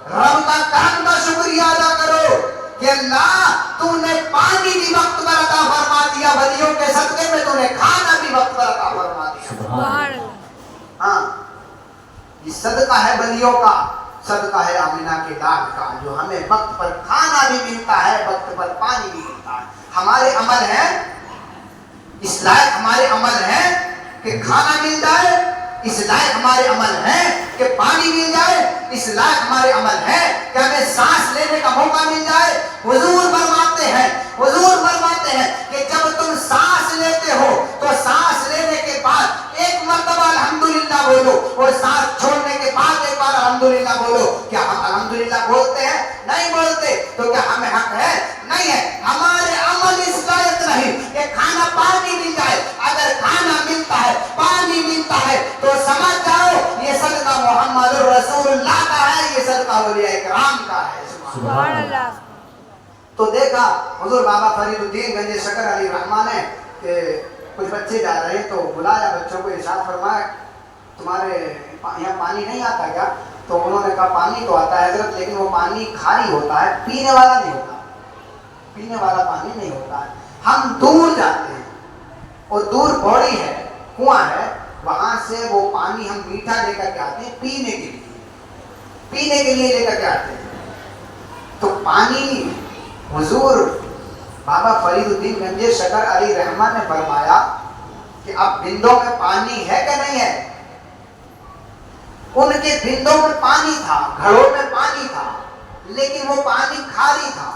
رب کا کرم کا شکریہ ادا کرو کہ اللہ تو نے پانی بھی وقت پر عطا فرما دیا، ولیوں کے صدقے میں تو نے کھانا بھی وقت پر عطا فرما دیا۔ سبحان اللہ۔ ہاں یہ صدقہ ہے ولیوں کا، صدقہ ہے آمنہ کے لال کا، جو ہمیں وقت پر کھانا بھی ملتا ہے، وقت پر پانی بھی ملتا ہے۔ ہمارے عمل ہے اس لائق، ہمارے عمل ہے کہ کھانا مل جائے، اس لائق ہمارے عمل ہے کہ پانی مل جائے، اس لائق ہمارے عمل ہے کہ ہمیں سانس لینے کا موقع مل جائے۔ حضور فرماتے ہیں کہ جب تم سانس لیتے ہو تو سانس لینے کے بعد ایک مرتبہ الحمدللہ بولو، اور سانس چھوڑنے کے بعد ایک بار الحمدللہ بولو۔ کیا ہم الحمدللہ بولتے ہیں؟ نہیں بولتے۔ تو کیا ہمیں حق ہے؟ نہیں ہے۔ ہمارے عمل اس لائق نہیں کہ کھانا پانی مل جائے۔ اگر کھانا ملتا ہے، پانی ملتا ہے تو سمجھ جاؤ یہ صدقہ محمد رسول اللہ کا ہے، یہ صدقہ اولیاء کرام کا ہے۔ سبحان اللہ۔ تو دیکھا حضور بابا فرید الدین گنج شکر علیہ الرحمہ نے کہ کچھ بچے جا رہے ہیں تو بلایا بچوں کو، ارشاد فرمایا تمہارے یہاں پانی نہیں آتا کیا؟ تو انہوں نے کہا پانی تو آتا ہے حضرت، لیکن وہ پانی کھاری ہوتا ہے، پینے والا نہیں ہوتا، پینے والا پانی نہیں ہوتا ہے۔ ہم دور جاتے ہیں اور دور بوڑی ہے، کنواں ہے، وہاں سے وہ پانی ہم میٹھا لے کر کے آتے ہیں پینے کے لیے لے کر کے آتے ہیں۔ تو پانی حضور بابا فرید الدین گنج شکر علیہ الرحمہ نے فرمایا کہ اب بندوں میں پانی ہے کہ نہیں ہے؟ ان کے بندوں میں پانی تھا، گھڑوں میں پانی تھا، لیکن وہ پانی کھاری تھا۔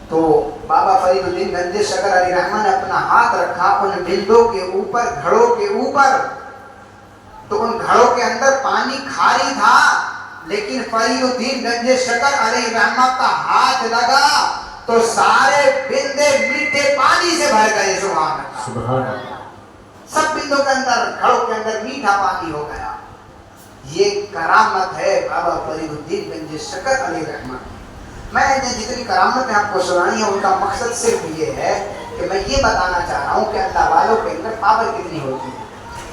تو بابا فرید الدین گنج شکر علیہ الرحمہ نے اپنا ہاتھ رکھا ان بندوں کے اوپر، گھڑوں کے اوپر، تو ان گھڑوں کے اندر پانی کھاری تھا، لیکن فرید الدین گنج شکر علیہ الرحمہ کا ہاتھ لگا تو سارے بندے میٹھے پانی سے بھر گئے۔ سبحان اللہ، سبحان اللہ۔ سب بندوں کے اندر، گھڑوں کے اندر میٹھا پانی ہو گیا۔ یہ کرامت ہے بابا فرید الدین گنج شکر علیہ الرحمہ۔ میں نے جتنی کرامتیں آپ کو سنانی ہے ان کا مقصد صرف یہ ہے کہ میں یہ بتانا چاہ رہا ہوں کہ اللہ والوں کے اندر پاور کتنی ہوتی ہے۔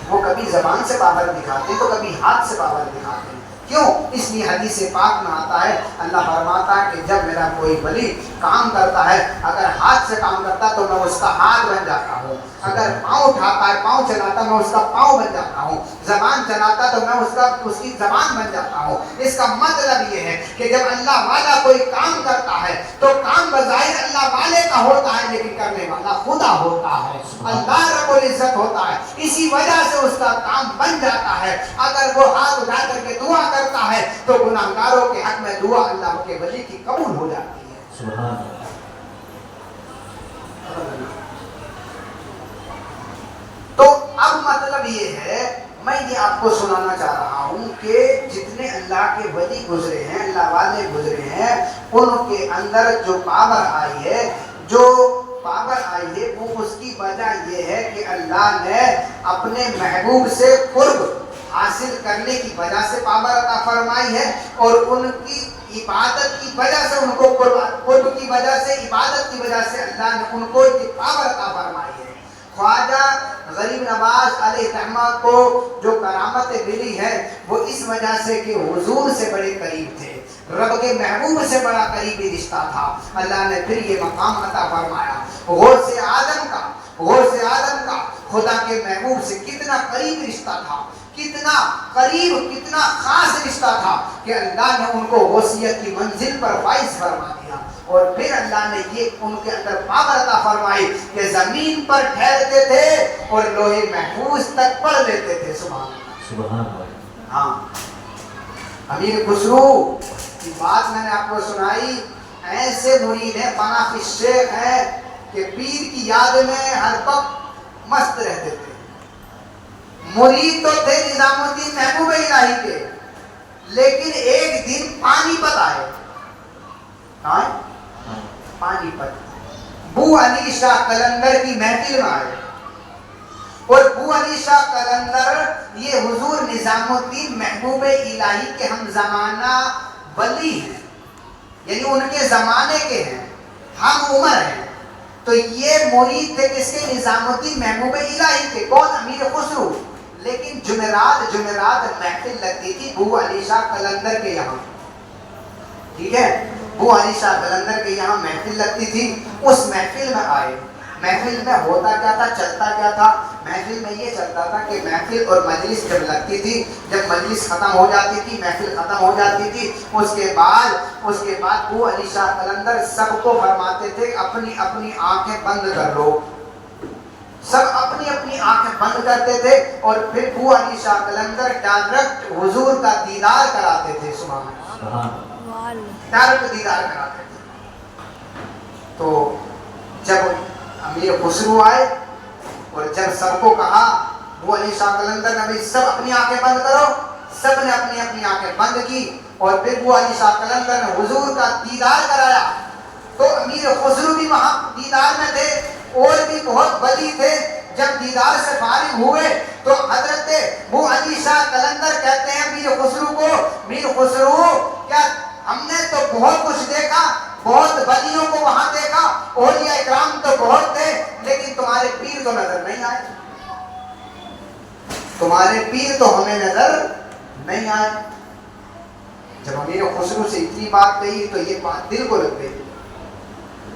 وہ کبھی زبان سے پاور دکھاتے ہیں تو کبھی ہاتھ سے پاور دکھاتے ہیں۔ کیوں؟ اس لیے حدیث پاک میں آتا ہے، اللہ فرماتا ہے کہ جب میرا کوئی ولی کام کرتا ہے، اگر ہاتھ سے کام کرتا ہے تو میں اس کا ہاتھ بن جاتا ہوں، اگر پاؤں اٹھاتا ہے، پاؤں چلاتا، میں اس کا پاؤں بن جاتا ہوں، زبان چلاتا تو میں اس کی زبان بن جاتا ہوں۔ اس کا مطلب یہ ہے کہ جب اللہ والا کوئی کام کرتا ہے تو کام بظاہر اللہ والے کا ہوتا ہے، لیکن کرنے والا خدا ہوتا ہے، اللہ رب العزت ہوتا ہے، اسی وجہ سے اس کا کام بن جاتا ہے۔ اگر وہ ہاتھ اٹھا کر کے دعا کرتا ہے تو گناہگاروں کے حق میں دعا اللہ کے ولی کی قبول ہو جاتی ہے۔ سبحان اللہ۔ تو اب مطلب یہ ہے، میں یہ آپ کو سنانا چاہ رہا ہوں کہ جتنے اللہ کے ولی گزرے ہیں، اللہ والے گزرے ہیں، ان کے اندر جو پاور آئی ہے، وہ اس کی وجہ یہ ہے کہ اللہ نے اپنے محبوب سے قرب حاصل کرنے کی وجہ سے پاور عطا فرمائی ہے، اور ان کی عبادت کی وجہ سے، ان کو قرب کی وجہ سے، عبادت کی وجہ سے اللہ نے ان کو یہ پاور عطا فرمائی ہے۔ خواجہ غریب نواز علیہ الرحمہ کو جو کرامتیں ملی ہیں وہ اس وجہ سے کہ حضور سے بڑے قریب تھے، رب کے محبوب سے بڑا قریبی رشتہ تھا، اللہ نے پھر یہ مقام عطا فرمایا۔ غوث اعظم کا خدا کے محبوب سے کتنا قریب رشتہ تھا، کتنا قریب، کتنا خاص رشتہ تھا کہ اللہ نے ان کو غوثیت کی منزل پر فائز فرما دیا، اور پھر اللہ نے یہ ان کے اندر پاور عطا فرمائی کہ زمین پر ٹھہرتے تھے اور لوہے محفوظ تک پڑھ لیتے تھے۔ سبحان اللہ۔ ہاں، امیر خسرو کی بات میں نے آپ کو سنائی، ایسے مرید ہیں، فنا فی الشیخ ہیں کہ پیر کی یاد میں ہر وقت مست رہتے تھے۔ مرید تو تھے نظام الدین محبوب الہی کے، لیکن ایک دن پانی پت آئے، پانی پت بو علی شاہ قلندر کی محفل میں آئے، اور بو علی شاہ قلندر یہ حضور نظام الدین محبوب الہی کے ہم زمانہ ولی ہیں، یعنی ان کے زمانے کے ہیں، ہم عمر ہیں۔ تو یہ مرید تھے کس کے؟ نظام الدین محبوب الہی کے۔ کون؟ امیر خسرو۔ لیکن جمعرات محفل لگتی تھی بو علی شاہ قلندر کے یہاں، ٹھیک ہے، بو علی شاہ قلندر کے یہاں محفل لگتی تھی، اس محفل میں آئے۔ محفل میں ہوتا کیا تھا، چلتا کیا تھا؟ محفل میں یہ چلتا تھا کہ محفل اور مجلس جب لگتی تھی، جب مجلس ختم ہو جاتی تھی، محفل ختم ہو جاتی تھی، اس کے بعد بو علی شاہ قلندر سب کو فرماتے تھے اپنی اپنی آنکھیں بند کر لو، سب اپنی اپنی آنکھیں بند کرتے تھے، اور پھر بو علی شاہ قلندر ڈائریکٹ حضور کا دیدار کراتے تھے۔ سبحان اللہ، ڈائریکٹ دیدار کراتے تھے۔ تو جب امیر خسرو آئے اور جب سب کو کہا، بو علی شاہ قلندر نے بھی سب اپنی آنکھیں بند کرو، سب نے اپنی اپنی آنکھیں بند کی، اور پھر بو علی شاہ قلندر نے حضور کا دیدار کرایا۔ تو امیر خسرو بھی وہاں دیدار میں تھے، اور بھی بہت ولی تھے۔ جب دیدار سے فارغ ہوئے تو حضرت بو علی شاہ قلندر کہتے ہیں امیر خسرو کو، امیر خسرو کیا ہم نے تو بہت کچھ دیکھا، بہت ولیوں کو وہاں دیکھا، اولیاء اکرام تو بہت تھے، لیکن تمہارے پیر تو نظر نہیں آئے، تمہارے پیر تو ہمیں نظر نہیں آئے۔ جب امیر خسرو سے اتنی بات کہی تو یہ بات دل کو لگ گئی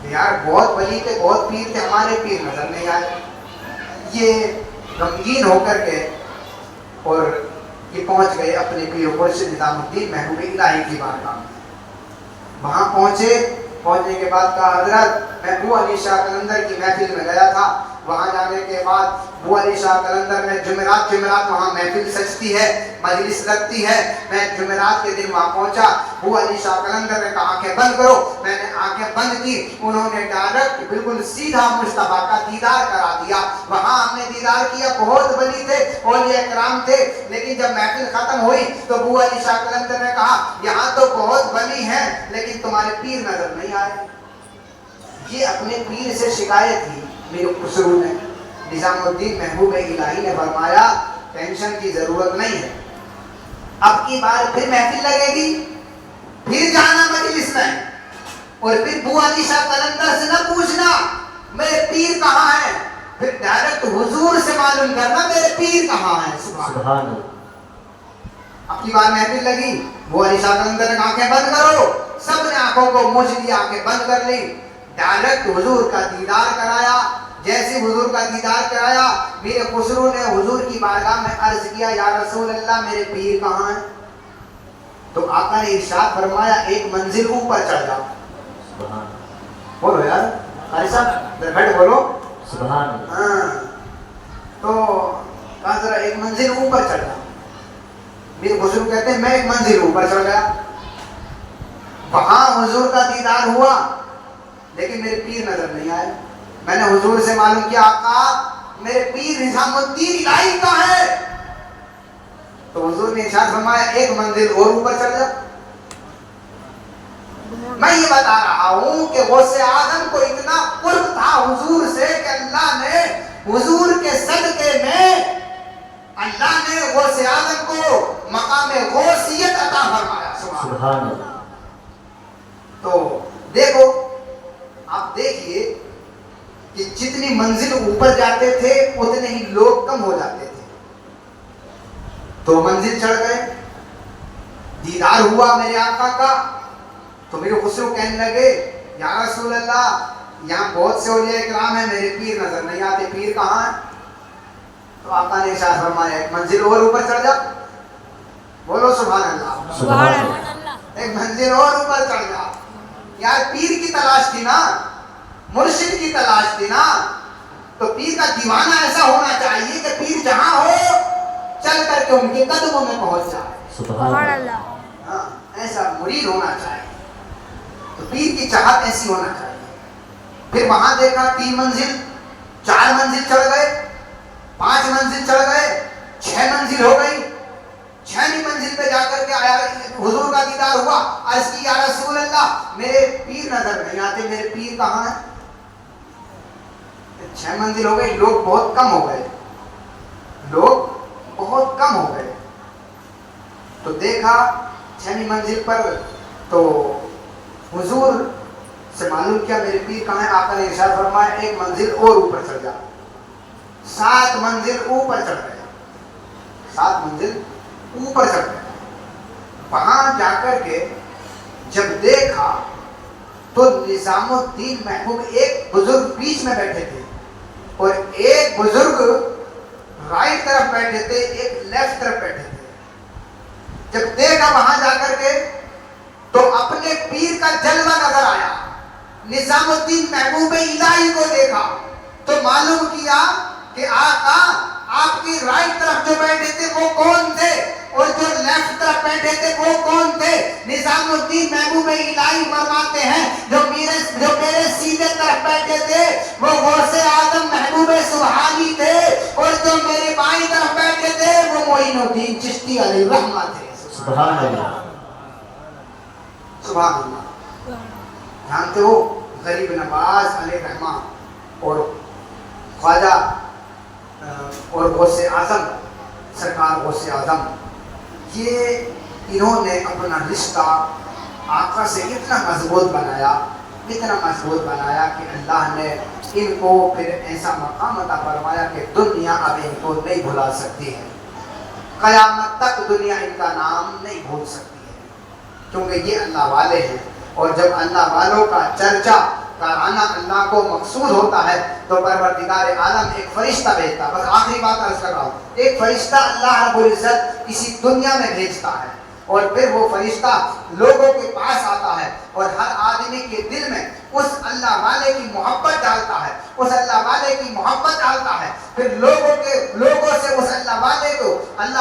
کہ یار بہت ولی تھے، بہت پیر تھے، ہمارے پیر نظر نہیں آئے۔ یہ غمگین ہو کر کے اور یہ پہنچ گئے اپنے پیر مرشد نظام الدین محبوب الہی کی بارگاہ میں۔ وہاں پہنچنے کے بعد کہا حضرت میں بو علی شاہ قلندر کی محفل میں گیا تھا، وہاں جانے کے بعد بو علی شاہ قلندر میں جمعرات وہاں محفل سجتی ہے، مجلس لگتی ہے، میں جمعرات کے دن وہاں پہنچا، بو علی شاہ قلندر نے کہا آنکھیں بند کرو، میں نے آنکھیں بند کی، انہوں نے ڈائریکٹ بالکل سیدھا مصطفیٰ کا دیدار کرا دیا۔ وہاں ہم نے دیدار کیا، بہت ولی تھے، اولیاء کرام تھے، لیکن جب محفل ختم ہوئی تو بو علی شاہ قلندر نے کہا یہاں تو بہت ولی ہیں لیکن تمہارے پیر نظر نہیں آئے۔ یہ اپنے پیر سے شکایت کی امیر خسرو نے۔ نظام الدین محبوب الہی نے فرمایا ٹینشن کی ضرورت نہیں ہے، اب کی بار پھر محفل لگے گی، پھر جانا مجلس میں، اور پھر بو علی شاہ قلندر سے نہ پوچھنا میرے پیر کہاں ہیں، پھر ڈائریکٹ حضور سے معلوم کرنا میرے پیر کہاں ہیں۔ سبحان اللہ۔ اب کی بار محفل لگی، بو علی شاہ قلندر نے آنکھیں بند کرو، سب نے آنکھوں کو موچھ لیا، آنکھیں بند کر لی، ڈائریکٹ حضور کا دیدار کرایا۔ جیسے حضور کا دیدار کرایا میرے خسرو نے حضور کی بارگاہ میں عرض کیا یا رسول اللہ میرے پیر کہاں ہیں؟ تو آقا نے ارشاد فرمایا ایک منزل اوپر چڑھ جاؤ. بولو یار قاری صاحب درگھٹ بولو سبحان اللہ. ہاں. تو کہا ذرا ایک منزل اوپر چڑھ جاؤ. میرے خسرو کہتے ہیں میں ایک منزل اوپر چڑھ گیا. وہاں حضور کا دیدار ہوا لیکن میرے پیر نظر نہیں آئے. میں نے حضور سے معلوم کیا آقا میرے پیر نظام الدین الہی کہاں ہے؟ تو حضور نے ارشاد فرمایا ایک منزل اور اوپر چڑھ جا. میں یہ بتا رہا ہوں کہ غوث اعظم کو اتنا قرب تھا حضور سے کہ اللہ نے حضور کے صدقے میں اللہ نے غوث اعظم کو مقام غوثیت عطا فرمایا. سبحان اللہ. تو دیکھو آپ دیکھیے کہ جتنی منزل اوپر جاتے تھے اتنے ہی لوگ کم ہو جاتے تھے. تو منزل چڑھ گئے, دیدار ہوا میرے آقا کا. تو میرے خسرو کہنے لگے یا رسول اللہ یہاں بہت سے اولیاء کرام ہیں میرے پیر نظر نہیں آتے, پیر کہاں ہیں؟ تو آقا نے ارشاد فرمایا ایک منزل اور اوپر چڑھ جا. بولو سبحان اللہ. سبحان اللہ. ایک منزل اور اوپر چڑھ جا. یار پیر کی تلاش تھی نا, مرشد کی تلاش تھی نا. تو پیر کا دیوانہ ایسا ہونا چاہیے کہ پیر جہاں ہو چل کر کے ان کے قدموں میں پہنچ جائے. سبحان اللہ. ہاں ایسا مرید ہونا چاہیے. تو پیر کی چاہت ایسی ہونا چاہیے. پھر وہاں دیکھا 3 منزل 4 منزل چڑھ گئے, 5 منزل چڑھ گئے, 6 منزل ہو گئی. 6ویں منزل پہ جا کر کے آیا حضور کا دیدار ہوا. عرض کی یا رسول اللہ میرے پیر نظر نہیں آتے, میرے پیر کہاں ہیں؟ 6 منزل ہو گئی, لوگ بہت کم ہو گئے, لوگ بہت کم ہو گئے. تو دیکھا 6ویں منزل پر تو حضور سے معلوم کیا میرے پیر کہاں ہیں. آقا نے ارشاد فرمایا ایک منزل اور اوپر چڑھ جا. 7 منزل اوپر چڑھ گئے, 7 منزل اوپر چڑھ گئے. وہاں جا کر کے جب دیکھا تو نظام الدین محبوب ایک بزرگ بیچ میں بیٹھے تھے اور ایک بزرگ رائٹ طرف بیٹھے تھے, ایک لیفٹ طرف بیٹھے تھے. جب دیکھا وہاں جا کر کے تو اپنے پیر کا جلوہ نظر آیا. نظام الدین محبوب الہی کو دیکھا تو معلوم کیا کہ آقا آپ کی رائٹ طرف جو بیٹھے تھے وہ کون تھے اور جو لیفٹ طرف بیٹھے تھے وہ کون تھے. نظام الدین محبوب الہی فرماتے ہیں جو میرے سیدھے طرف بیٹھے تھے وہ غوث اعظم محبوب سبحانی تھے اور جو میرے بائیں طرف بیٹھے تھے وہ معین الدین چشتی علیہ الرحمہ تھے. سبحان اللہ. سبحان اللہ. جانتے ہو غریب نواز علیہ الرحمہ اور خواجہ اور غوث اعظم سرکار غوث اعظم یہ انہوں نے اپنا رشتہ آقا سے اتنا مضبوط بنایا کہ اللہ نے ان کو پھر ایسا مقام عطا فرمایا کہ دنیا اب ان کو نہیں بھلا سکتی ہے. قیامت تک دنیا ان کا نام نہیں بھول سکتی ہے کیونکہ یہ اللہ والے ہیں. اور جب اللہ والوں کا چرچا کرانا اللہ کو مقصود ہوتا ہے تو پروردگار عالم ایک فرشتہ بھیجتا. بس آخری بات عرض کر رہا ہوں, ایک فرشتہ اللہ رب العزت اسی دنیا میں بھیجتا ہے اور پھر وہ فرشتہ لوگوں کے پاس آتا ہے اور ہر آدمی کے دل میں اس اللہ والے کی محبت ڈالتا ہے, اس اللہ والے کی محبت ڈالتا ہے. پھر لوگوں سے اس اللہ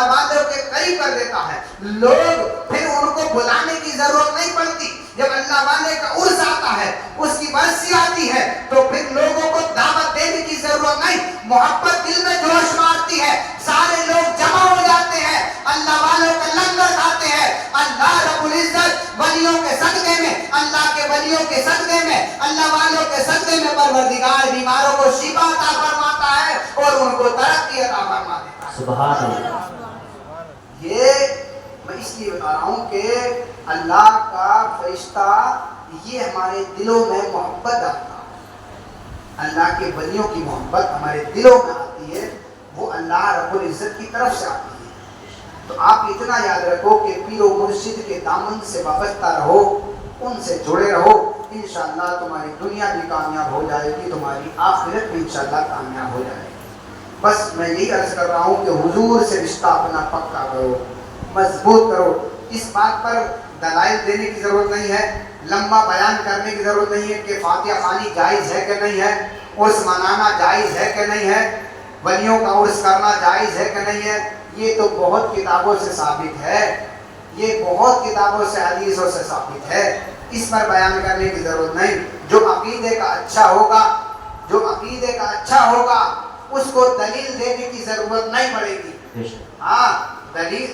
والوں کے قریب کر دیتا ہے. لوگ پھر ان کو بلانے کی ضرورت نہیں پڑتی. جب اللہ والے کا عرس آتا ہے, اس کی برسی آتی ہے تو پھر لوگوں کو دعوت دینے کی ضرورت نہیں. محبت دل میں جوش مارتی ہے, سارے لوگ جمع ہو جاتے ہیں, اللہ والوں کا لنگر کھاتے ہیں. اللہ رب العزت ولیوں کے صدقے میں, اللہ کے ولیوں کے صدقے میں, اللہ والوں کے صدقے میں پروردگار بیماروں کو شفا عطا فرماتا ہے اور ان کو ترقی عطا فرما دیتا ہے. سبحان اللہ. یہ میں اس لیے بتا رہا ہوں کہ اللہ کا فرشتہ یہ ہمارے دلوں میں محبت ڈالتا ہے. اللہ کے ولیوں کی محبت ہمارے دلوں میں آتی ہے, وہ اللہ رب العزت کی طرف سے آتی ہے. تو آپ اتنا یاد رکھو کہ پیر و مرشد کے دامن سے وابستہ رہو, ان سے جڑے رہو, انشاءاللہ تمہاری دنیا بھی کامیاب ہو جائے گی, تمہاری آخرت بھی انشاءاللہ کامیاب ہو جائے گی. بس میں یہی عرض کر رہا ہوں کہ حضور سے رشتہ اپنا پکا کرو, مضبوط کرو. اس بات پر دلائل دینے کی ضرورت نہیں ہے, لمبا بیان کرنے کی ضرورت نہیں ہے کہ فاتحہ خوانی جائز ہے کہ نہیں ہے, عرس منانا جائز ہے کہ نہیں ہے, ولیوں کا عرس کرنا جائز ہے کہ نہیں ہے. یہ تو بہت کتابوں سے ثابت ہے, یہ بہت کتابوں سے حدیثوں سے ثابت ہے. اس پر بیان کرنے کی ضرورت نہیں. جو عقیدے کا اچھا ہوگا, جو عقیدے کا اچھا ہوگا اس کو دلیل دینے کی ضرورت نہیں پڑے گی. ہاں دلیل,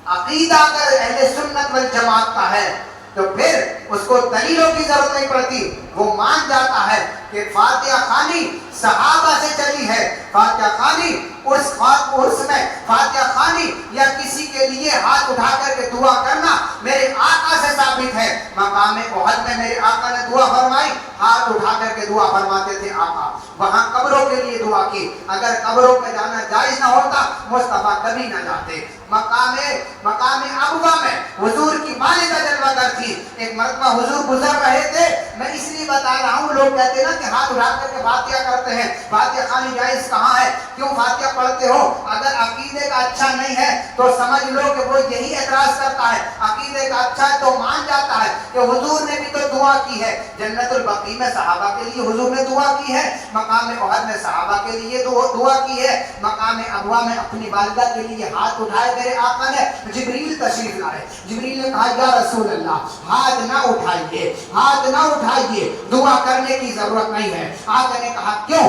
عقیدہ اگر اہل سنت والجماعت کا ہے تو پھر اس کو دلیلوں کی ضرورت نہیں پڑتی. وہ مان جاتا ہے کہ فاتحہ خوانی صحابہ سے چلی ہے, فاتحہ خوانی عرس میں فاتحہ خوانی یا کسی کے لیے ہاتھ اٹھا کر کے دعا کرنا میرے آقا سے ثابت ہے. مقام احد میں میرے آقا نے دعا فرمائی, ہاتھ اٹھا کر کے دعا فرماتے تھے آقا, وہاں قبروں کے لیے دعا کی. اگر قبروں پہ جانا جائز نہ ہوتا مصطفیٰ کبھی نہ جاتے. مقام ابوا میں حضور کی والدہ جلوہ گر تھی. ایک مرتبہ حضور گزر رہے تھے, میں اس لیے بتا رہا ہوں, لوگ کہتے ہیں نا کہ ہاتھ اٹھا کر کے فاتحہ کرتے ہیں, فاتحہ خوانی جائز کہاں ہے, کیوں فاتحہ پڑھتے ہو؟ اگر عقیدے کا اچھا نہیں ہے تو سمجھ لو کہ وہ یہی اعتراض کرتا ہے. عقیدے کا اچھا ہے تو مان جاتا ہے کہ حضور نے بھی تو دعا کی ہے. جنت البقیع میں صحابہ کے لیے حضور نے دعا کی ہے, مقام احد میں صحابہ کے لیے دعا کی ہے, مقام ابوا میں اپنی والدہ کے لیے ہاتھ اٹھائے میرے آقا نے. جبریل تشریف لائے, جبریل نے کہا یا رسول اللہ ہاتھ نہ اٹھائیے, ہاتھ نہ اٹھائیے, دعا کرنے کی ضرورت نہیں ہے. آقا نے کہا کیوں,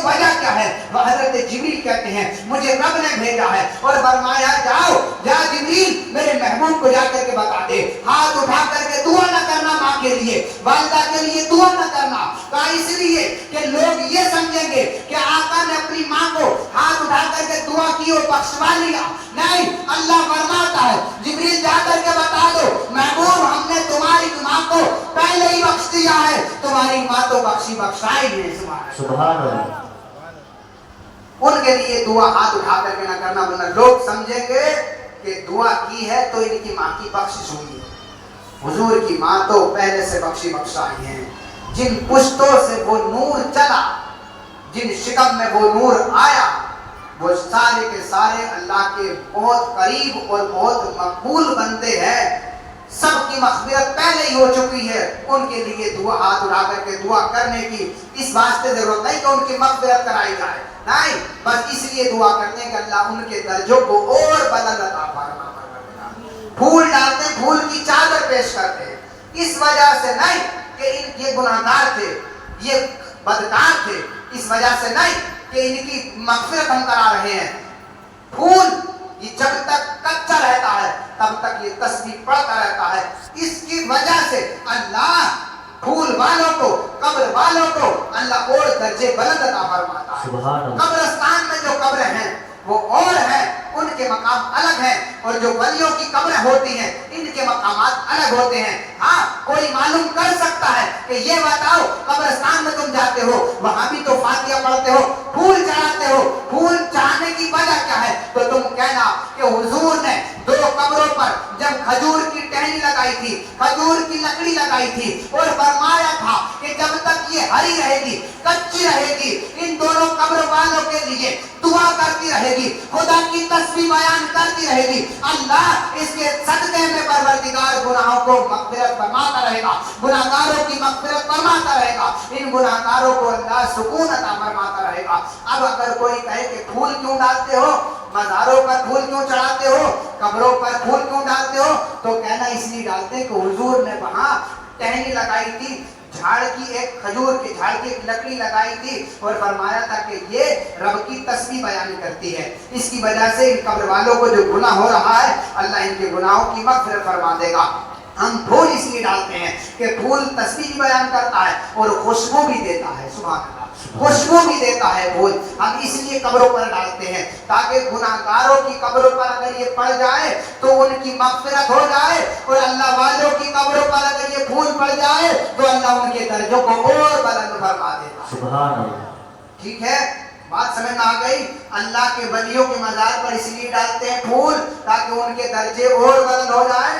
وجہ کیا ہے؟ حضرت جبریل کہتے ہیں مجھے رب نے بھیجا ہے اور فرمایا جا جبریل میرے محبوب کو جا کر کے بتا دے, ہاتھ اٹھا کر کے دعا نہ کرنا ماں کے لیے, والدہ کے لیے دعا نہ کرنا. کہا اس لیے کہ لوگ یہ سمجھیں گے کہ آقا نے اپنی ماں کو ہاتھ اٹھا کر کے دعا کی اور بخشوا لیا. نہیں, اللہ فرماتا ہے جبریل جا کر کے بتا دو محبوب ہم نے تمہاری ماں کو پہلے ہی بخش دیا ہے, تمہاری ماں تو بخشائی ہے. سبحان اللہ. ان کے لیے دعا ہاتھ اٹھا کر کے نہ کرنا, ورنہ لوگ سمجھیں گے کہ دعا کی ہے تو ان کی ماں کی بخشش ہوئی ہے. حضور کی ماں تو پہلے سے بخشائی ہیں. جن پشتوں سے وہ نور چلا, جن شکم میں وہ نور آیا, وہ سارے کے سارے اللہ کے بہت قریب اور بہت مقبول بندے ہیں. سب کی مغفرت پہلے ہی ہو چکی ہے. ان کے لیے دعا ہاتھ اٹھا کر کے دعا کرنے کی اس واسطے ضرورت نہیں کہ ان کی مغفرت کرائی جائے, نہیں, بس اس لیے دعا کرتے ہیں کہ اللہ ان کے درجوں کو اور بلند عطا فرما. پھول ڈالتے ہیں, پھول کی چادر پیش کرتے ہیں, اس وجہ سے نہیں کہ یہ گناہگار تھے, یہ بدکار تھے, اس وجہ سے نہیں کہ ان کی مغفرت ہم کرا رہے ہیں. پھول یہ جب تک کچا رہتا ہے تب تک یہ تسبیح پڑھتا رہتا ہے. اس کی وجہ سے اللہ پھول والوں کو, قبر والوں کو اللہ اور درجے بلند عطا فرماتا ہے. قبرستان میں جو قبریں ہیں وہ اور ہیں, ان کے مقام الگ ہیں, اور جو ولیوں کی قبریں ہوتی ہیں ان کے مقامات الگ ہوتے ہیں. ہاں کوئی معلوم کر سکتا ہے کہ یہ بتاؤ قبرستان میں تم جاتے ہو وہاں بھی تو فاتحہ پڑھتے ہو, پھول چڑھاتے ہو, پھول چڑھانے کی وجہ کیا ہے؟ تو تم کہنا کہ حضور نے دو قبروں پر جب کھجور کی ٹہنی لگائی تھی, کھجور کی لکڑی لگائی تھی اور فرمایا تھا کہ جب تک یہ ہری رہے گی, کچی رہے گی, ان دونوں قبر والوں کے لیے دعا کرتی رہے گی, خدا کی تسبیح بیان کرتی رہے گی, اللہ اس کے صدقے میں پروردگار گناہوں کو مغفرت فرماتا رہے گا, گناہگاروں کی مغفرت فرماتا رہے گا, ان گناہگاروں کو اللہ سکون عطا فرماتا رہے گا. اب اگر کوئی کہے کہ پھول کیوں ڈالتے ہو, مزاروں پر پھول کیوں چڑھاتے ہو, قبروں پر پھول کیوں ڈالتے ہو, تو کہنا اس لیے ڈالتے ہیں کہ حضور نے وہاں ٹہنی لگائی تھی, جھاڑ کی, ایک کھجور کے جھاڑ کی ایک لکڑی لگائی تھی اور فرمایا تھا کہ یہ رب کی تسبیح بیان کرتی ہے. اس کی وجہ سے ان قبر والوں کو جو گناہ ہو رہا ہے اللہ ان کے گناہوں کی مغفرت فرما دے گا. ہم پھول اس لیے ڈالتے ہیں کہ پھول تسبیح بھی بیان کرتا ہے اور خوشبو بھی دیتا ہے. سبحان اللہ, خوشبو بھی دیتا ہے پھول. ہم اس لیے قبروں پر ڈالتے ہیں تاکہ گناہگاروں کی قبروں پر اگر یہ پڑ جائے تو ان کی مغفرت ہو جائے, اور اللہ والوں کی قبروں پر اگر یہ پھول پڑ جائے تو اللہ ان کے درجوں کو اور بلند فرما دے گا. سبحان اللہ. ٹھیک ہے, بات سمجھ میں آ گئی؟ اللہ کے ولیوں کے مزار پر اس لیے ڈالتے ہیں پھول تاکہ ان کے درجے اور بلند ہو جائے